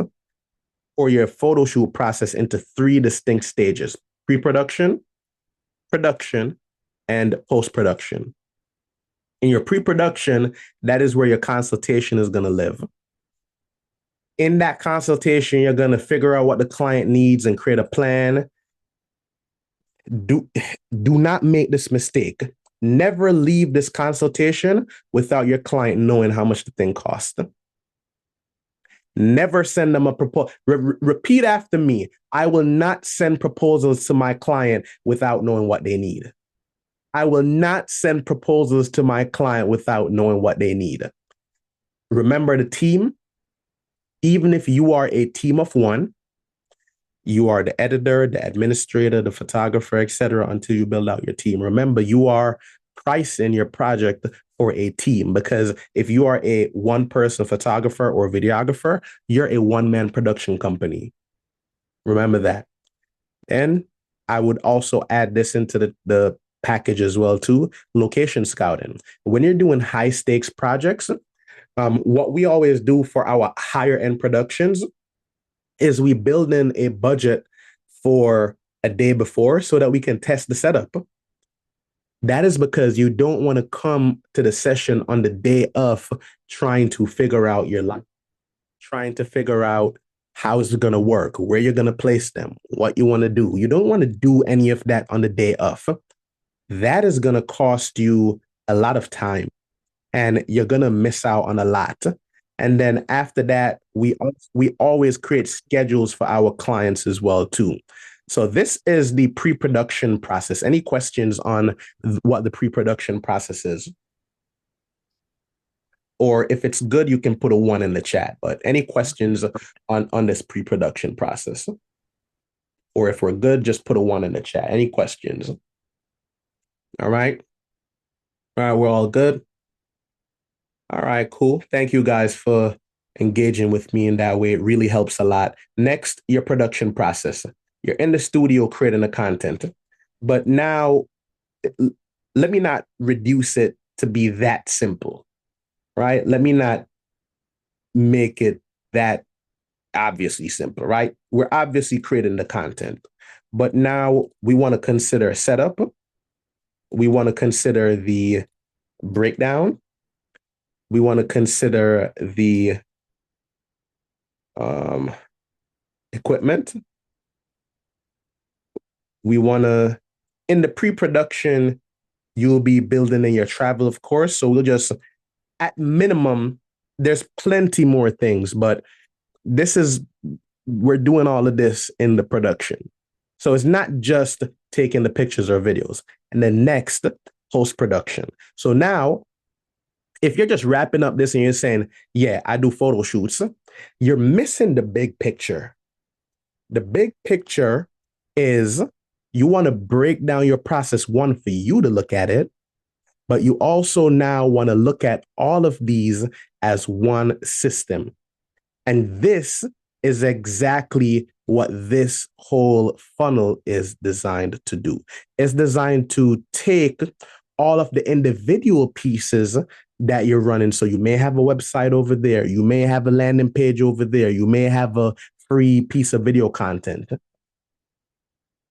or your photo shoot process into 3 distinct stages: pre-production, production, and post-production. In your pre-production, that is where your consultation is going to live. In that consultation, you're going to figure out what the client needs and create a plan. Do not make this mistake. Never leave this consultation without your client knowing how much the thing costs. Never send them a proposal. Repeat after me. I will not send proposals to my client without knowing what they need. I will not send proposals to my client without knowing what they need. Remember the team. Even if you are a team of one, you are the editor, the administrator, the photographer, etc., until you build out your team. Remember, you are pricing your project for a team, because if you are a one-person photographer or videographer, you're a one-man production company. Remember that. And I would also add this into the package as well too: location scouting. When you're doing high stakes projects, what we always do for our higher end productions is we build in a budget for a day before so that we can test the setup. That is because you don't want to come to the session on the day of trying to figure out your life, trying to figure out how is it going to work, where you're going to place them, what you want to do. You don't want to do any of that on the day of. That is going to cost you a lot of time and you're going to miss out on a lot. And then after that, we always create schedules for our clients as well too. So this is the pre-production process. Any questions on what the pre-production process is? Or if it's good, you can put a 1 in the chat. But any questions on this pre-production process? Or if we're good, just put a 1 in the chat. Any questions? All right. All right, we're all good. All right, cool. Thank you guys for engaging with me in that way. It really helps a lot. Next, your production process. You're in the studio creating the content. But now, let me not reduce it to be that simple, right? Let me not make it that obviously simple, right? We're obviously creating the content. But now we want to consider setup. We want to consider the breakdown. We want to consider the equipment. We want to, in the pre-production, you'll be building in your travel, of course. So we'll just, at minimum, there's plenty more things, but we're doing all of this in the production. So it's not just taking the pictures or videos. And then next, post-production. So now, if you're just wrapping up this and you're saying, yeah, I do photo shoots, you're missing the big picture. The big picture is you want to break down your process, one, for you to look at it, but you also now want to look at all of these as one system. And this is exactly what this whole funnel is designed to do. It's designed to take all of the individual pieces that you're running. So you may have a website over there. You may have a landing page over there. You may have a free piece of video content.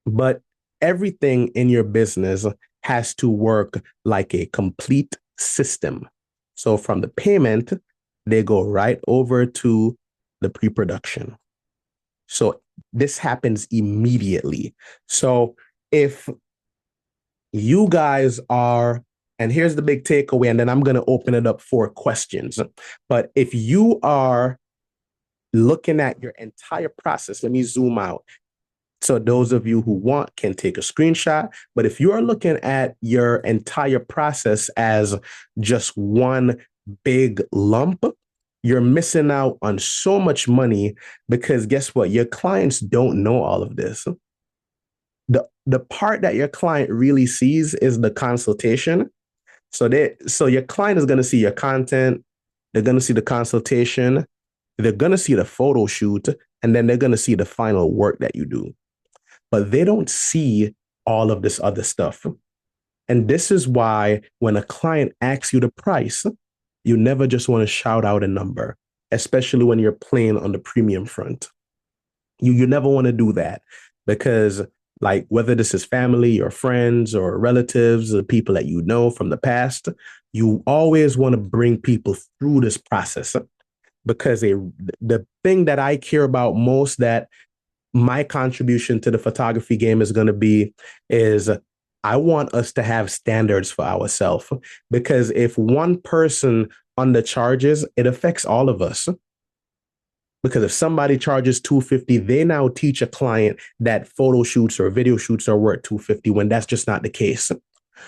But everything in your business has to work like a complete system. So from the payment, they go right over to the pre-production. So this happens immediately. So if you guys are, and here's the big takeaway, and then I'm going to open it up for questions. But if you are looking at your entire process, let me zoom out. So those of you who want can take a screenshot. But if you are looking at your entire process as just one big lump, you're missing out on so much money because guess what? Your clients don't know all of this. The part that your client really sees is the consultation. So your client is going to see your content, they're going to see the consultation, they're going to see the photo shoot, and then they're going to see the final work that you do. But they don't see all of this other stuff. And this is why when a client asks you the price, you never just want to shout out a number, especially when you're playing on the premium front. You never want to do that because like whether this is family or friends or relatives or people that you know from the past, you always want to bring people through this process because the thing that I care about most that my contribution to the photography game is going to be is I want us to have standards for ourselves because if one person undercharges, it affects all of us. Because if somebody charges $250, they now teach a client that photo shoots or video shoots are worth $250 when that's just not the case.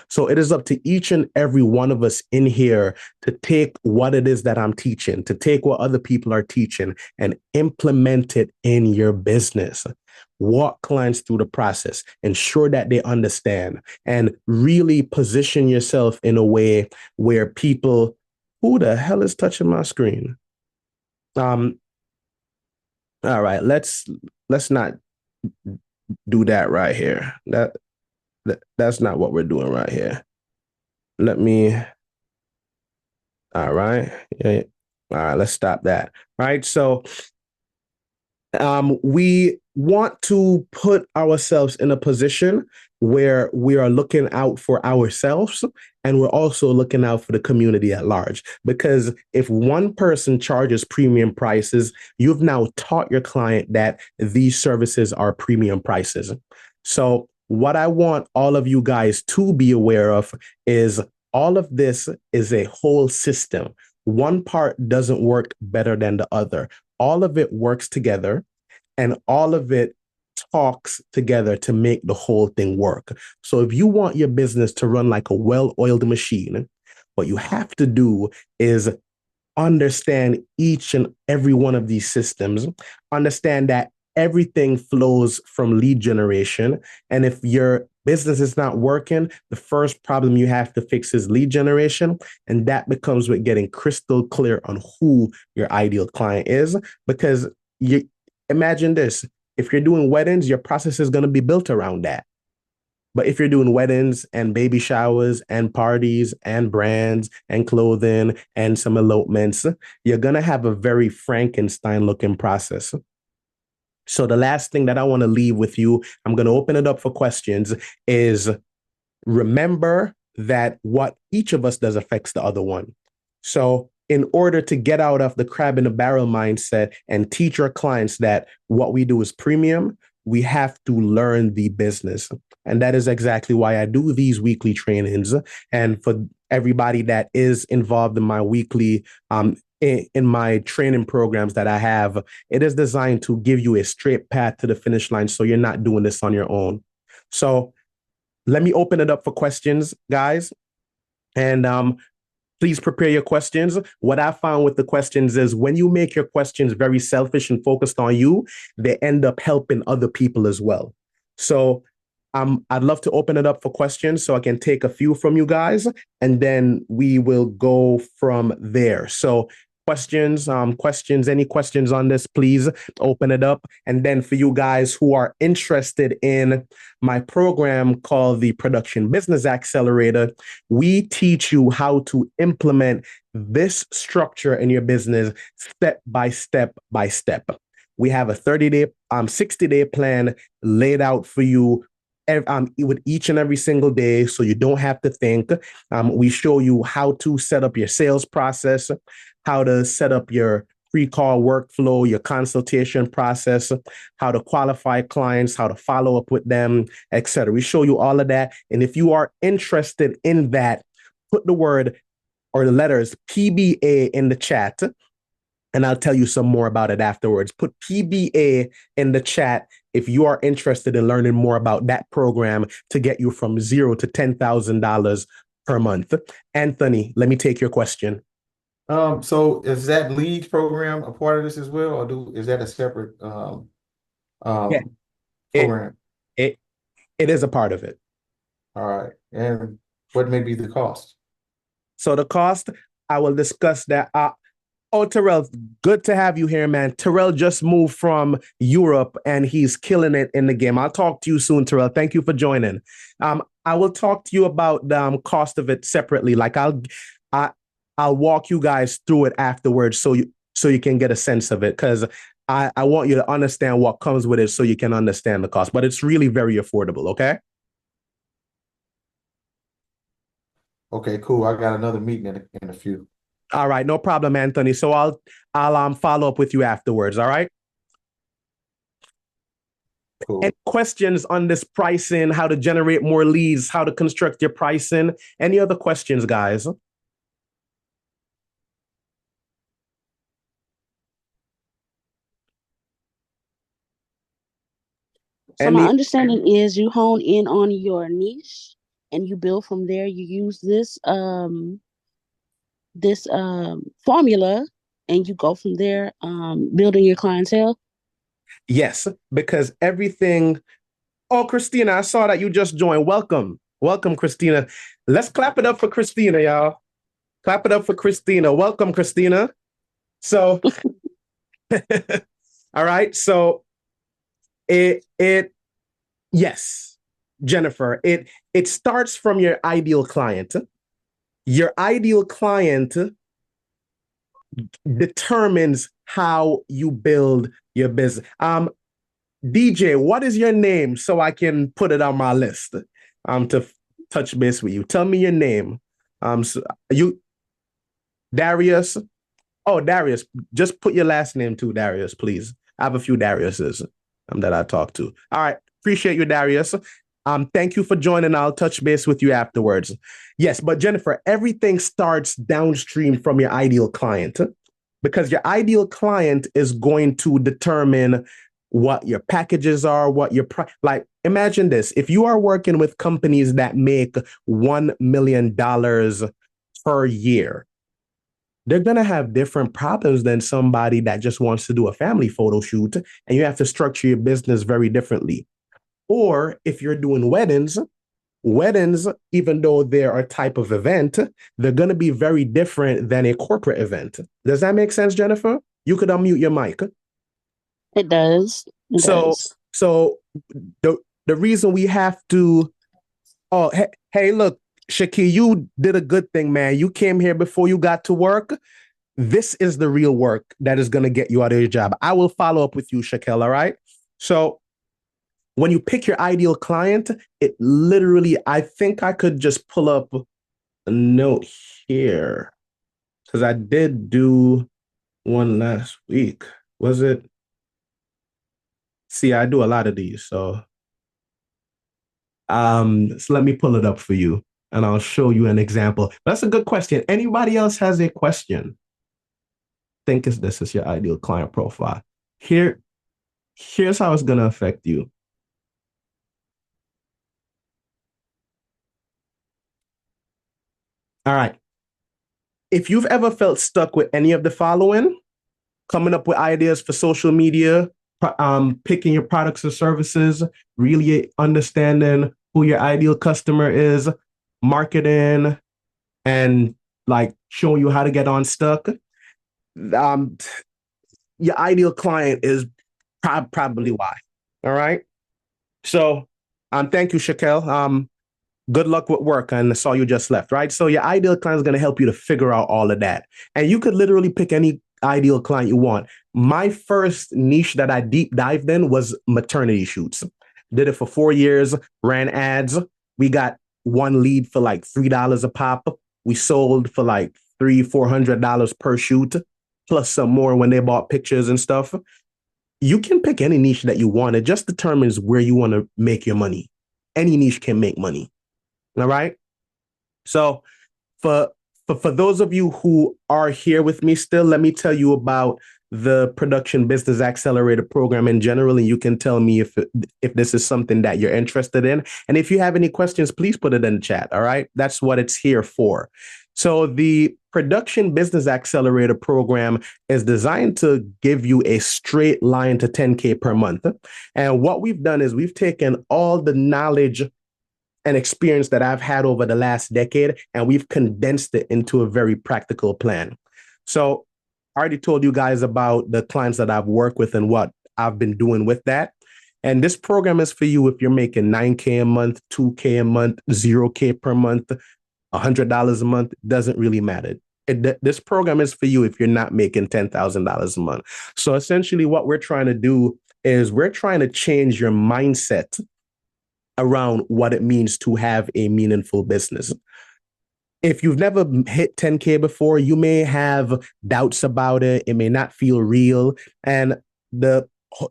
So it is up to each and every one of us in here to take what it is that I'm teaching, to take what other people are teaching and implement it in your business. Walk clients through the process, ensure that they understand, and really position yourself in a way where people, who the hell is touching my screen? All right, let's not do that right here. That's not what we're doing right here. Let me. All right. Yeah. All right, let's stop that. All right. So we want to put ourselves in a position where we are looking out for ourselves and we're also looking out for the community at large. Because if one person charges premium prices, you've now taught your client that these services are premium prices. So what I want all of you guys to be aware of is all of this is a whole system. One part doesn't work better than the other. All of it works together and all of it talks together to make the whole thing work. So if you want your business to run like a well-oiled machine, what you have to do is understand each and every one of these systems, understand that everything flows from lead generation. And if your business is not working, the first problem you have to fix is lead generation. And that becomes with getting crystal clear on who your ideal client is. Because you imagine this, if you're doing weddings, your process is going to be built around that. But if you're doing weddings and baby showers and parties and brands and clothing and some elopements, you're going to have a very Frankenstein looking process. So the last thing that I want to leave with you, I'm going to open it up for questions, is remember that what each of us does affects the other one. So in order to get out of the crab in the barrel mindset and teach our clients that what we do is premium, we have to learn the business. And that is exactly why I do these weekly trainings. And for everybody that is involved in my weekly, in my training programs that I have, it is designed to give you a straight path to the finish line so you're not doing this on your own. So let me open it up for questions, guys. And please prepare your questions. What I found with the questions is when you make your questions very selfish and focused on you, they end up helping other people as well. So I'd love to open it up for questions so I can take a few from you guys, and then we will go from there. So questions, any questions on this, please open it up. And then for you guys who are interested in my program called the Production Business Accelerator, we teach you how to implement this structure in your business step by step by step. We have a 30-day, 60-day plan laid out for you with each and every single day, so you don't have to think. We show you how to set up your sales process, how to set up your pre-call workflow, your consultation process, how to qualify clients, how to follow up with them, etc. We show you all of that. And if you are interested in that, put the word or the letters PBA in the chat, and I'll tell you some more about it afterwards. Put PBA in the chat, if you are interested in learning more about that program to get you from $0 to $10,000 per month. Anthony, let me take your question. So is that leads program a part of this as well, or is that a separate Yeah, it program? it it is a part of it. All right. And what may be the cost? So the cost, I will discuss that. Oh, Terrell, good to have you here, man. Terrell just moved from Europe and he's killing it in the game. I'll talk to you soon, Terrell. Thank you for joining. I will talk to you about the cost of it separately. Like I'll walk you guys through it afterwards so you can get a sense of it, because I want you to understand what comes with it so you can understand the cost. But it's really very affordable, okay? Okay, cool. I got another meeting in a few. All right, no problem, Anthony. So I'll follow up with you afterwards, all right? Cool. Any questions on this pricing, how to generate more leads, how to construct your pricing? Any other questions, guys? So my understanding is you hone in on your niche and you build from there. You use this formula and you go from there, building your clientele. Yes, because everything. Oh, Christina, I saw that you just joined. Welcome. Welcome, Christina. Let's clap it up for Christina, y'all. Clap it up for Christina. Welcome, Christina. So, all right. So yes, Jennifer, it starts from your ideal client. Your ideal client determines how you build your business. DJ, what is your name so I can put it on my list to touch base with you? Tell me your name. So you Darius. Oh, Darius, just put your last name too, Darius, please. I have a few Dariuses that I talk to. All right, appreciate you, Darius. Thank you for joining. I'll touch base with you afterwards. Yes, but Jennifer, everything starts downstream from your ideal client, because your ideal client is going to determine what your packages are, what your like. Imagine this: if you are working with companies that make $1 million per year, they're going to have different problems than somebody that just wants to do a family photo shoot, and you have to structure your business very differently. Or if you're doing weddings, even though they're a type of event, they're going to be very different than a corporate event. Does that make sense, Jennifer? You could unmute your mic. It does. So the reason we have to, hey, look, Shaki, you did a good thing, man. You came here before you got to work. This is the real work that is going to get you out of your job. I will follow up with you, Shaquille, all right? So when you pick your ideal client, it literally, I think I could just pull up a note here, because I did do one last week. Was it? See, I do a lot of these, so let me pull it up for you and I'll show you an example. That's a good question. Anybody else has a question? Think this is your ideal client profile. Here's how it's gonna affect you. All right. If you've ever felt stuck with any of the following, coming up with ideas for social media, picking your products and services, really understanding who your ideal customer is, marketing, and like showing you how to get unstuck, your ideal client is probably why. All right. So thank you, Shaquille. Good luck with work. And I saw you just left, right? So your ideal client is going to help you to figure out all of that. And you could literally pick any ideal client you want. My first niche that I deep dived in was maternity shoots. Did it for 4 years, ran ads. We got one lead for like $3 a pop. We sold for like $300-$400 per shoot, plus some more when they bought pictures and stuff. You can pick any niche that you want. It just determines where you want to make your money. Any niche can make money. All right. So for those of you who are here with me still, let me tell you about the Production Business Accelerator program in general, and you can tell me if this is something that you're interested in. And if you have any questions, please put it in the chat. All right, that's what it's here for. So the Production Business Accelerator program is designed to give you a straight line to 10K per month. And what we've done is we've taken all the knowledge and experience that I've had over the last decade, and we've condensed it into a very practical plan. So I already told you guys about the clients that I've worked with and what I've been doing with that. And this program is for you if you're making 9K a month, 2K a month, 0K per month, $100 a month, doesn't really matter. This program is for you if you're not making $10,000 a month. So essentially what we're trying to do is we're trying to change your mindset around what it means to have a meaningful business. If you've never hit 10K before, you may have doubts about it. It may not feel real. And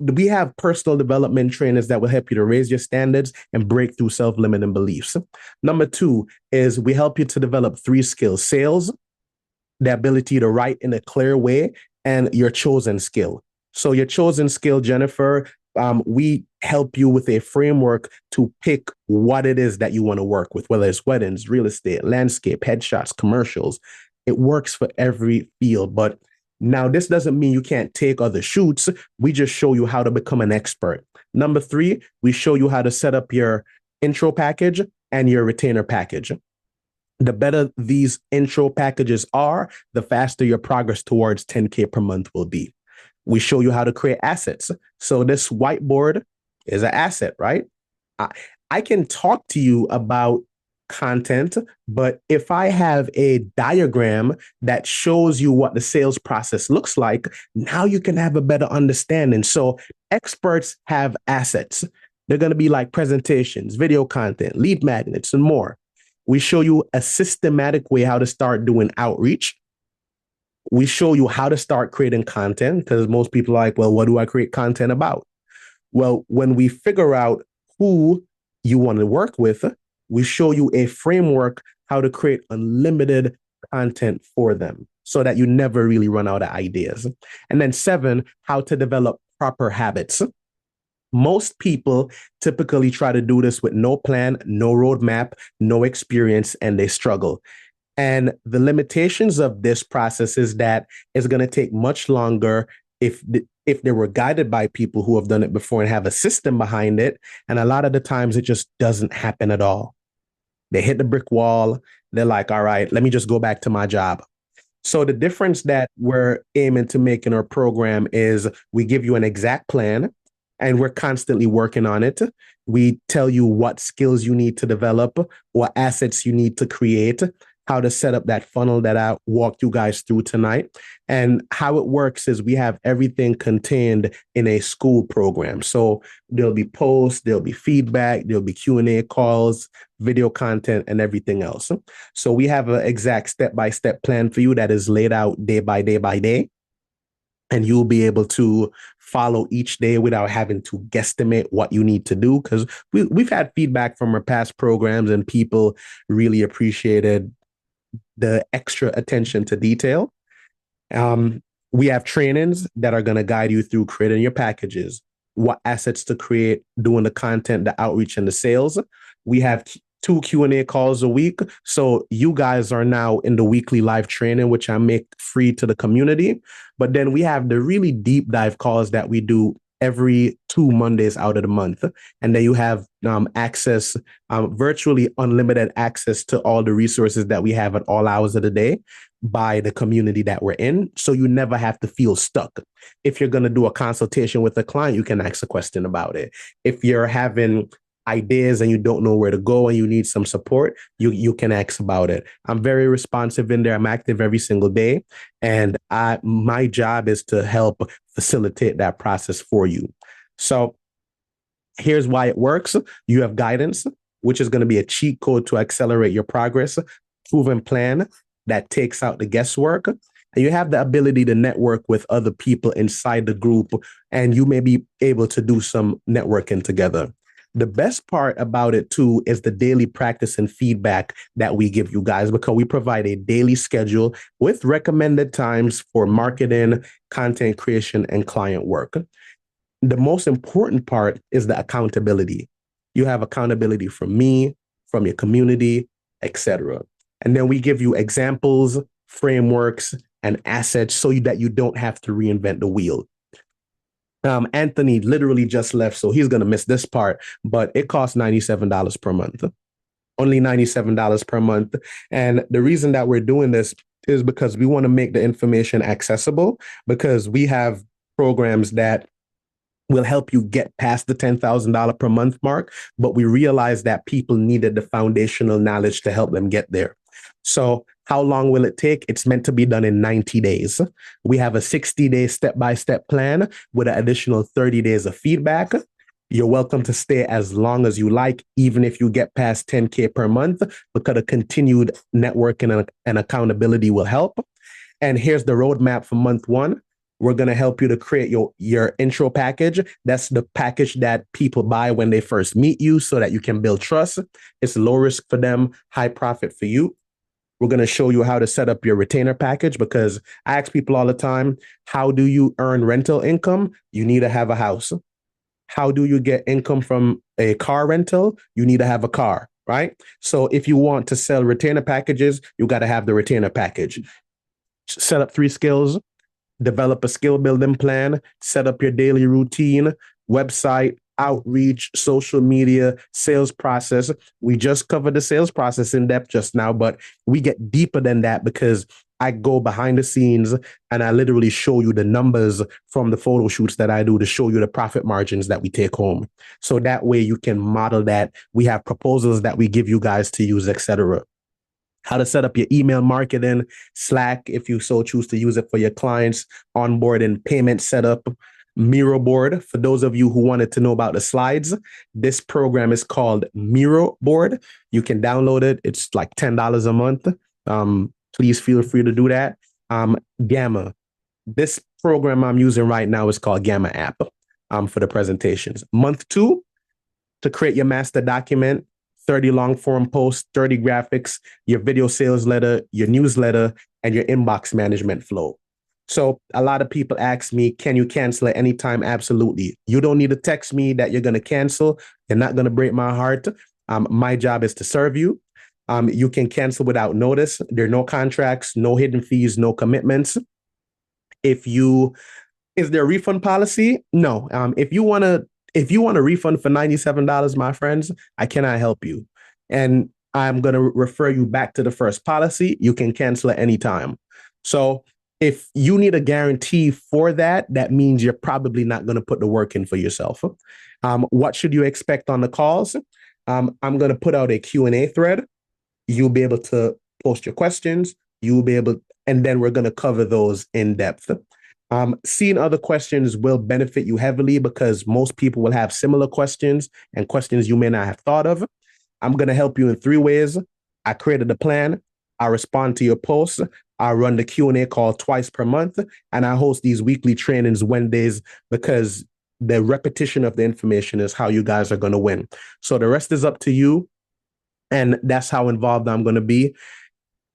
we have personal development trainers that will help you to raise your standards and break through self-limiting beliefs. Number 2 is we help you to develop 3 skills: sales, the ability to write in a clear way, and your chosen skill. So your chosen skill, Jennifer, we help you with a framework to pick what it is that you want to work with, whether it's weddings, real estate, landscape, headshots, commercials. It works for every field. But now this doesn't mean you can't take other shoots. We just show you how to become an expert. Number 3, we show you how to set up your intro package and your retainer package. The better these intro packages are, the faster your progress towards 10K per month will be. We show you how to create assets. So this whiteboard is an asset, right? I can talk to you about content, but if I have a diagram that shows you what the sales process looks like, now you can have a better understanding. So experts have assets. They're going to be like presentations, video content, lead magnets, and more. We show you a systematic way how to start doing outreach. We show you how to start creating content, because most people are like, well, what do I create content about? Well, when we figure out who you want to work with, we show you a framework how to create unlimited content for them so that you never really run out of ideas. And then 7, how to develop proper habits. Most people typically try to do this with no plan, no roadmap, no experience, and they struggle. And the limitations of this process is that it's going to take much longer if they were guided by people who have done it before and have a system behind it. And a lot of the times it just doesn't happen at all. They hit the brick wall. They're like, all right, let me just go back to my job. So the difference that we're aiming to make in our program is we give you an exact plan, and we're constantly working on it. We tell you what skills you need to develop, what assets you need to create, how to set up that funnel that I walked you guys through tonight. And how it works is we have everything contained in a school program. So there'll be posts, there'll be feedback, there'll be Q&A calls, video content, and everything else. So we have an exact step-by-step plan for you that is laid out day by day by day. And you'll be able to follow each day without having to guesstimate what you need to do. Because we've had feedback from our past programs, and people really appreciated the extra attention to detail. We have trainings that are going to guide you through creating your packages, what assets to create, doing the content, the outreach, and the sales. We have 2 Q&A calls a week. So you guys are now in the weekly live training, which I make free to the community. But then we have the really deep dive calls that we do every 2 Mondays out of the month. And then you have access, virtually unlimited access to all the resources that we have at all hours of the day by the community that we're in. So you never have to feel stuck. If you're going to do a consultation with a client, you can ask a question about it. If you're having ideas and you don't know where to go and you need some support, you can ask about it. I'm very responsive in there. I'm active every single day. And my job is to help facilitate that process for you. So here's why it works. You have guidance, which is going to be a cheat code to accelerate your progress, proven plan that takes out the guesswork. And you have the ability to network with other people inside the group, and you may be able to do some networking together. The best part about it too is the daily practice and feedback that we give you guys, because we provide a daily schedule with recommended times for marketing, content creation, and client work. The most important part is the accountability. You have accountability from me, from your community, etc. And then we give you examples, frameworks, and assets so that you don't have to reinvent the wheel. Anthony literally just left, so he's going to miss this part, but it costs $97 per month. Only $97 per month. And the reason that we're doing this is because we want to make the information accessible, because we have programs that will help you get past the $10,000 per month mark, but we realized that people needed the foundational knowledge to help them get there. So how long will it take? It's meant to be done in 90 days. We have a 60-day step-by-step plan with an additional 30 days of feedback. You're welcome to stay as long as you like, even if you get past 10K per month, because the continued networking and accountability will help. And here's the roadmap for month one. We're going to help you to create your intro package. That's the package that people buy when they first meet you so that you can build trust. It's low risk for them, high profit for you. We're going to show you how to set up your retainer package, because I ask people all the time, how do you earn rental income? You need to have a house. How do you get income from a car rental? You need to have a car, right? So if you want to sell retainer packages, you got to have the retainer package. Set up 3 skills, develop a skill building plan, set up your daily routine, website, outreach, social media, sales process. We just covered the sales process in depth just now, but we get deeper than that, because I go behind the scenes and I literally show you the numbers from the photo shoots that I do to show you the profit margins that we take home. So that way you can model that. We have proposals that we give you guys to use, etc. How to set up your email marketing, Slack, if you so choose to use it for your clients, onboarding, payment setup, Miro board. For those of you who wanted to know about the slides, this program is called Miro board. You can download it. It's like $10 a month. Please feel free to do that. Gamma. This program I'm using right now is called Gamma app for the presentations. Month 2, to create your master document, 30 long form posts, 30 graphics, your video sales letter, your newsletter, and your inbox management flow. So a lot of people ask me, can you cancel at any time? Absolutely. You don't need to text me that you're going to cancel. You're not going to break my heart. My job is to serve you. You can cancel without notice. There are no contracts, no hidden fees, no commitments. Is there a refund policy? No. If you want a refund for $97, my friends, I cannot help you. And I'm going to refer you back to the first policy. You can cancel at any time. So if you need a guarantee for that, that means you're probably not going to put the work in for yourself. What should you expect on the calls? I'm going to put out a Q&A thread. You'll be able to post your questions. And then we're going to cover those in depth. Seeing other questions will benefit you heavily, because most people will have similar questions and questions you may not have thought of. I'm going to help you in 3 ways. I created a plan. I respond to your posts. I run the Q&A call twice per month, and I host these weekly trainings Wednesdays, because the repetition of the information is how you guys are going to win. So the rest is up to you, and that's how involved I'm going to be.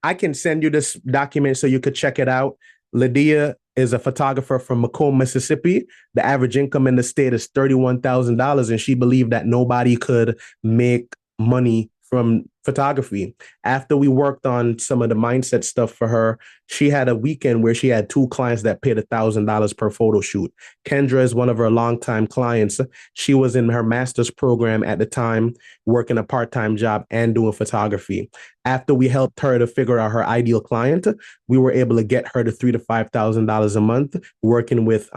I can send you this document so you could check it out. Lydia is a photographer from Macomb, Mississippi. The average income in the state is $31,000, and she believed that nobody could make money from photography. After we worked on some of the mindset stuff for her, she had a weekend where she had 2 clients that paid $1,000 per photo shoot. Kendra is one of her longtime clients. She was in her master's program at the time, working a part-time job and doing photography. After we helped her to figure out her ideal client, we were able to get her to $3,000 to $5,000 a month, working with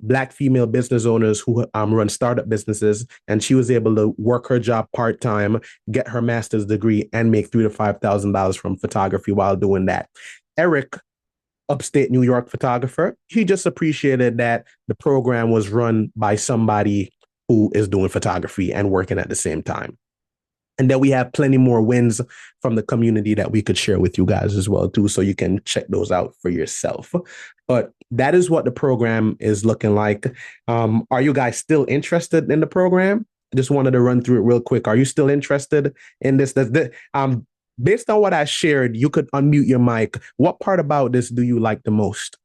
Black female business owners who run startup businesses. And she was able to work her job part-time, get her master's degree, and make $3,000 to $5,000 from photography while doing that. Eric, upstate New York photographer, he just appreciated that the program was run by somebody who is doing photography and working at the same time. And then we have plenty more wins from the community that we could share with you guys as well, too. So you can check those out for yourself. But that is what the program is looking like. Are you guys still interested in the program? I just wanted to run through it real quick. Are you still interested in this? Based on what I shared, you could unmute your mic. What part about this do you like the most?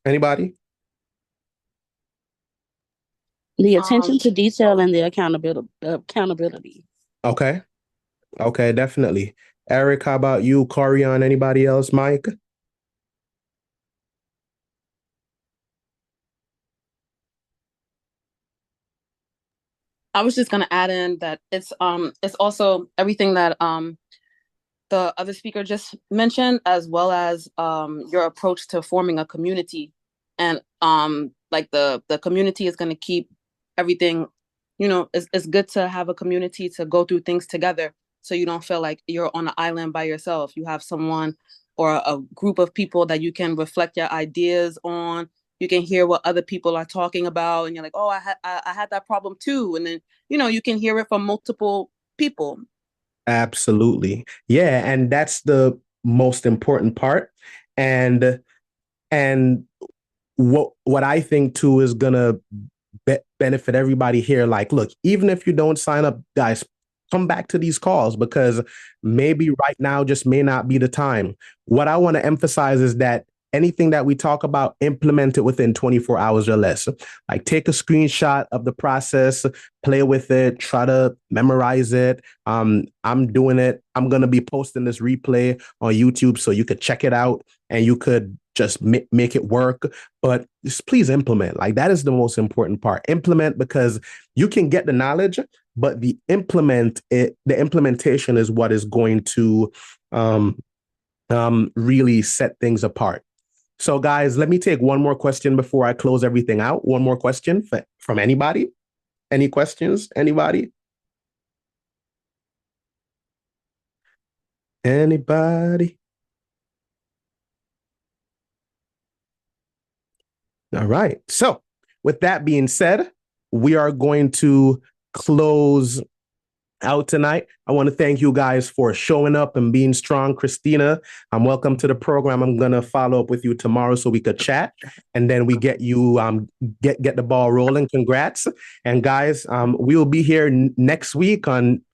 Anybody? The attention to detail and the accountability. Okay. Okay, definitely. Eric, how about you? Corian, anybody else? Mike? I was just gonna add in that it's also everything that the other speaker just mentioned, as well as your approach to forming a community. And like the community is gonna keep everything, it's good to have a community to go through things together, so you don't feel like you're on an island by yourself. You have someone or a group of people that you can reflect your ideas on. You can hear what other people are talking about, and you're like, oh, I had that problem too. And then you can hear it from multiple people. Absolutely. Yeah, and that's the most important part. And and what I think too is gonna benefit everybody here. Like, look, even if you don't sign up, guys, come back to these calls because maybe right now just may not be the time. What I want to emphasize is that anything that we talk about, implement it within 24 hours or less. Like, take a screenshot of the process, play with it, try to memorize it. I'm doing it. I'm going to be posting this replay on YouTube so you could check it out and you could just make it work. But just please implement. Like, that is the most important part. Implement, because you can get the knowledge, but the implementation is what is going to really set things apart. So, guys, let me take one more question before I close everything out. One more question from anybody. Any questions? Anybody? Anybody? All right. So, with that being said, we are going to close out tonight. I want to thank you guys for showing up and being strong. Christina, welcome to the program. I'm gonna follow up with you tomorrow so we could chat, and then we get you get the ball rolling. Congrats, and guys, we will be here next week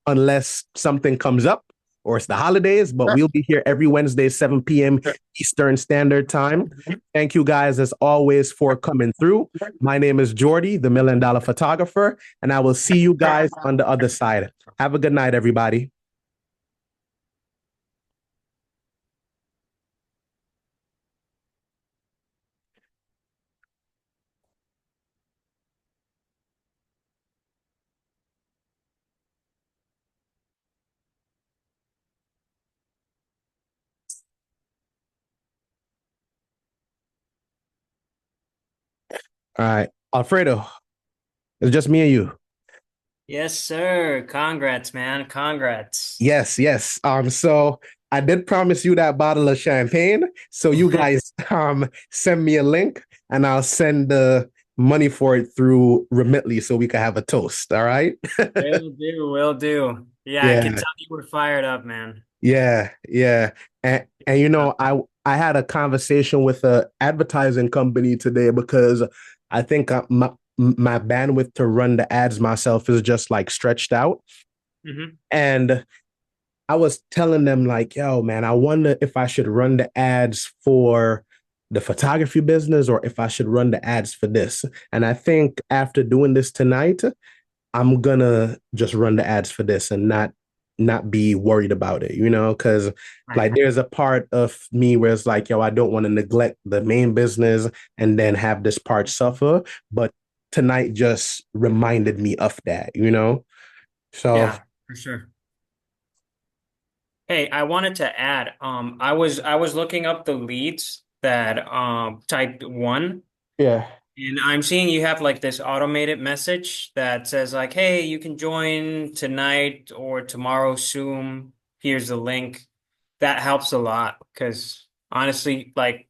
unless something comes up or it's the holidays, but we'll be here every Wednesday, 7 p.m. Eastern Standard Time. Thank you guys, as always, for coming through. My name is Jordi, the $1 Million Photographer, and I will see you guys on the other side. Have a good night, everybody. All right. Alfredo, it's just me and you. Yes, sir. Congrats, man. Congrats. Yes, yes. So I did promise you that bottle of champagne. So you guys send me a link and I'll send the money for it through Remitly so we can have a toast. All right. Will do, will do. Yeah, I can Yeah. tell you were fired up, man. Yeah, yeah. And I had a conversation with a advertising company today because I think my bandwidth to run the ads myself is just like stretched out. Mm-hmm. And I was telling them like, yo, man, I wonder if I should run the ads for the photography business or if I should run the ads for this. And I think after doing this tonight, I'm gonna just run the ads for this and not be worried about it, because like there's a part of me where it's like, yo, I don't want to neglect the main business and then have this part suffer. But tonight just reminded me of that, So Yeah, for sure. Hey, I wanted to add, I was looking up the leads that typed one, yeah. and I'm seeing you have like this automated message that says like, hey, you can join tonight or tomorrow soon. Here's the link. That helps a lot because honestly, like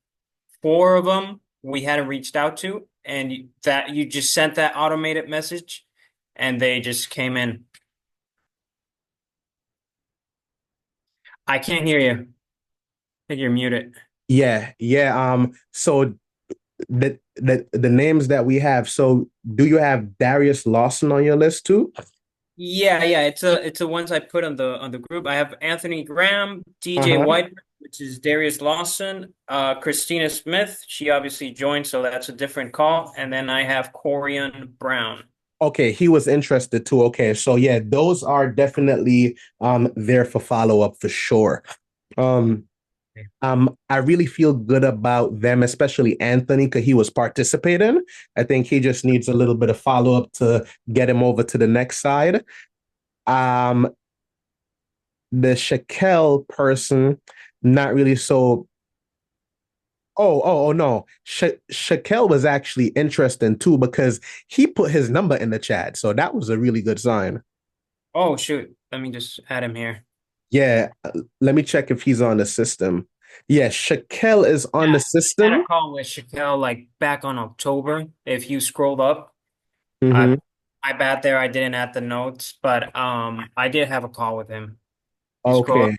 four of them we hadn't reached out to, and that you just sent that automated message, and they just came in. I can't hear you. I think you're muted. Yeah, yeah. So the names that we have. So do you have Darius Lawson on your list too? Yeah, yeah, it's the ones I put on the group. I have Anthony Graham, DJ Uh-huh. White, which is Darius Lawson, Christina Smith. She obviously joined, so that's a different call. And then I have Corian Brown. Okay, he was interested too. Okay, so yeah, those are definitely there for follow-up for sure. Um I really feel good about them, especially Anthony, because he was participating. I think he just needs a little bit of follow-up to get him over to the next side. Um, the Shaquille person, not really so. Oh no. Shaquille was actually interesting too because he put his number in the chat. So that was a really good sign. Oh shoot, let me just add him here. Yeah, let me check if he's on the system. Yeah, Shaquille is on the Yeah, I had system. a call with Shaquille like back on October. If you scrolled up, I Hmm. my bad there. I didn't add the notes, but I did have a call with him. You scroll up Okay.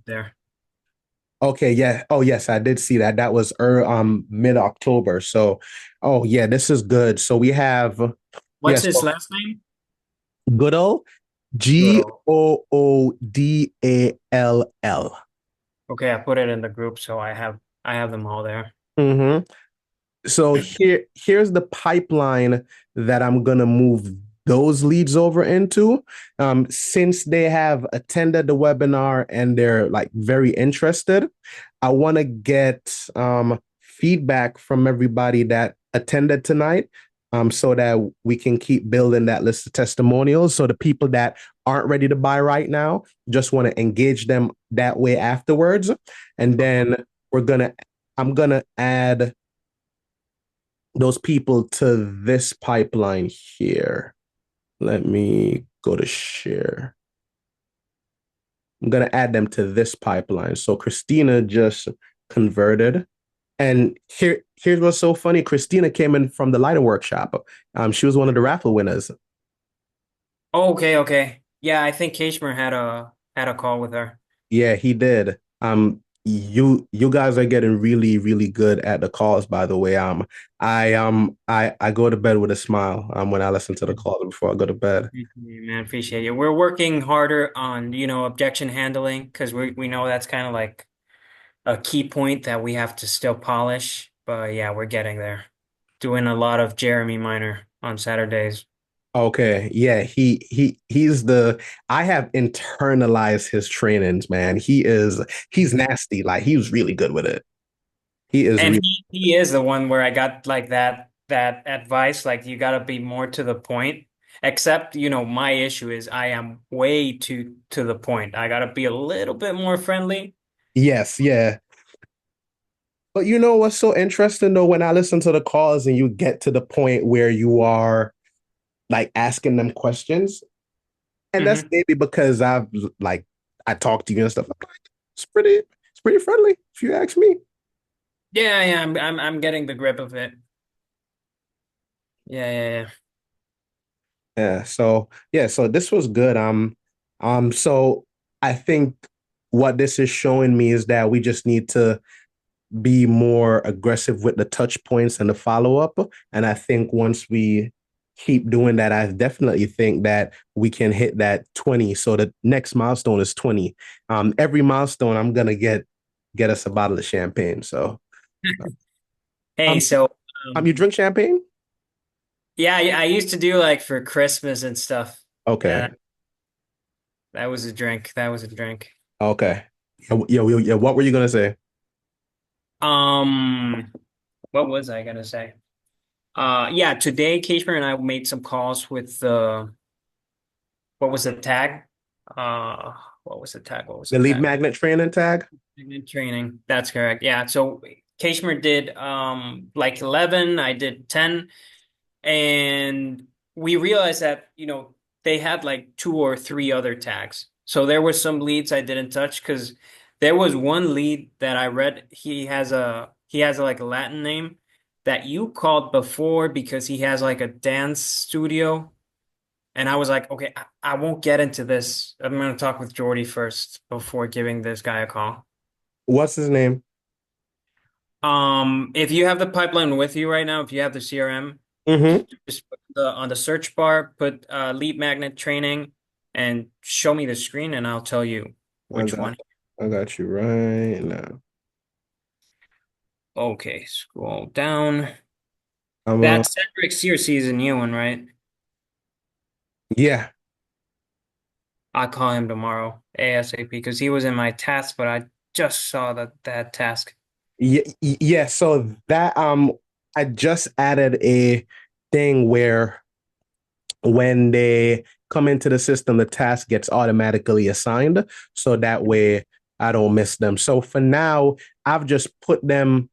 there. Okay, yeah. Oh, yes, I did see that. That was mid-October. So, oh yeah, this is good. So we have What's yes, his last name? Goodall, Goodall. Goodall. Okay, I put it in the group, so I have them all there. Mm-hmm. So here's the pipeline that I'm gonna move those leads over into. Since they have attended the webinar and they're like very interested, I want to get feedback from everybody that attended tonight, so that we can keep building that list of testimonials. So the people that aren't ready to buy right now, just want to engage them that way afterwards, and then we're gonna I'm gonna add those people to this pipeline here. Let me go to share. I'm going to add them to this pipeline. So Christina just converted. And here's what's so funny. Christina came in from the lighting workshop. She was one of the raffle winners. Oh, okay, okay. Yeah, I think Kashmir had a call with her. Yeah, he did. You guys are getting really, really good at the calls, by the way. I go to bed with a smile when I listen to the calls before I go to bed. Man, appreciate you. We're working harder on, objection handling because we know that's kind of like a key point that we have to still polish. But yeah, we're getting there. Doing a lot of Jeremy Minor on Saturdays. Okay, yeah, he's the I have internalized his trainings, man. He's nasty. Like he was really good with it. He is And really he is the one where I got like that advice, like you gotta be more to the point. Except, my issue is I am way too to the point. I gotta be a little bit more friendly. yes, yeah. But you know what's so interesting though, when I listen to the calls and you get to the point where you are like asking them questions, and that's Hmm. maybe because like I talk to you and stuff. I'm like, it's pretty friendly, if you ask me. Yeah, yeah, I'm getting the grip of it. Yeah, yeah, yeah. So this was good. So I think what this is showing me is that we just need to be more aggressive with the touch points and the follow-up. And I think once we keep doing that, I definitely think that we can hit that 20. So the next milestone is 20. Every milestone I'm gonna get us a bottle of champagne. So Hey, um so you um, drink champagne? yeah, I used to do like for Christmas and stuff. Okay. That that was a drink. That was a drink. Okay. Yeah, what were you gonna say? Um, what was I gonna say? Yeah, today Kashmir and I made some calls with what was the tag? Uh, what was the tag? What was The the lead tag? magnet training tag? Pregnant training. That's correct. Yeah. So Kashmir did like 11, I did 10, and we realized that, they had like two or three other tags. So there were some leads I didn't touch because there was one lead that I read. He has like a Latin name that you called before because he has like a dance studio And I was like, okay, I won't get into this. I'm gonna talk with Jordy first before giving this guy a call. What's his name? If you have the pipeline with you right now, if you have the CRM, Mm-hmm. just put on the search bar, put lead magnet training and show me the screen and I'll tell you I which got one. I got you right now. Okay, scroll down. I'm That Cedric Searcy is a new one, right? yeah. I'll call him tomorrow, ASAP, because he was in my task, but I just saw that task. Yeah, yeah. So that I just added a thing where when they come into the system, the task gets automatically assigned. So that way I don't miss them. So for now, I've just put them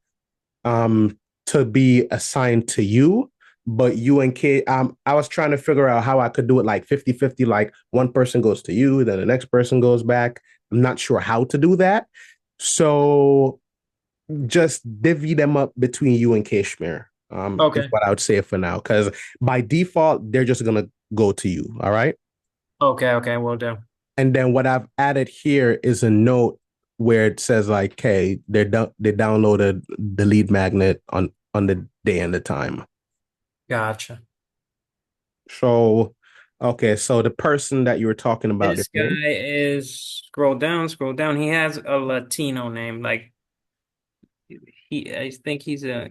to be assigned to you. But you and Kate, I was trying to figure out how I could do it like 50-50, like one person goes to you, then the next person goes back. I'm not sure how to do that. So just divvy them up between you and Kashmir. Is Okay. what I would say for now. Because by default, they're just gonna go to you. All right. Okay, will do. And then what I've added here is a note where it says like, "Hey, they downloaded the lead magnet on the day and the time." Gotcha. So, okay, so the person that you were talking about, their This name? guy is scroll down. He has a Latino name. Like I think he's a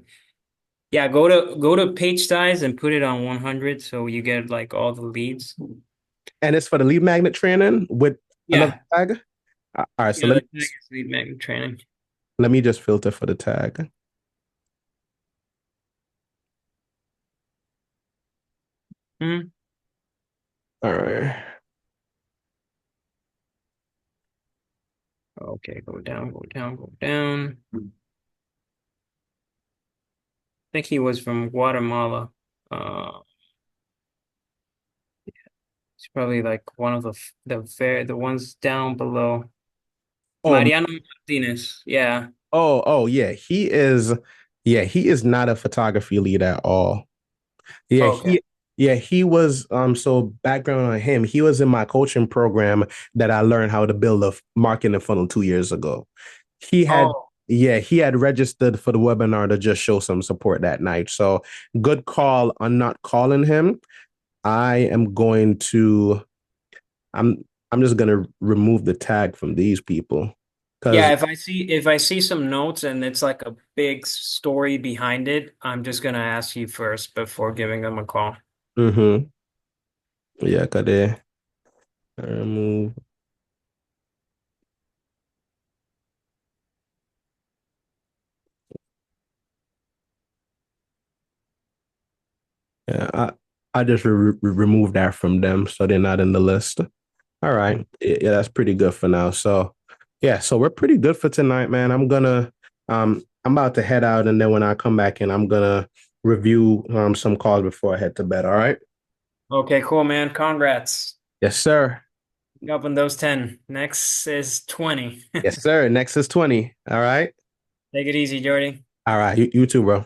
yeah, go to page size and put it on 100 so you get like all the leads. And it's for the lead magnet training with another Yeah. tag. All right, so Yeah, the tag is lead magnet training. let me just filter for the tag. Hmm. All right. Okay, go down, go down, go down. I think he was from Guatemala. Uh, he's probably like one of the ones down below. Oh, Mariano Martinez. Yeah. yeah. He is not a photography lead at all. Yeah, Okay. he was so background on him, he was in my coaching program that I learned how to build a marketing funnel 2 years ago. He had Oh, he had registered for the webinar to just show some support that night. So good call on not calling him. I am going to I'm just gonna remove the tag from these people because yeah, if I see some notes and it's like a big story behind it, I'm just gonna ask you first before giving them a call. mm-hmm. Yeah, cadê? Remove. Yeah, I just removed that from them, so they're not in the list. All right, yeah, that's pretty good for now. So, yeah, so we're pretty good for tonight, man. I'm about to head out, and then when I come back in, I'm gonna review some calls before I head to bed. All right. Okay, cool, man. Congrats. Yes, sir. Up in those 10. Next is 20. Yes, sir. Next is 20. All right. Take it easy, Jordy. All right. You too, bro.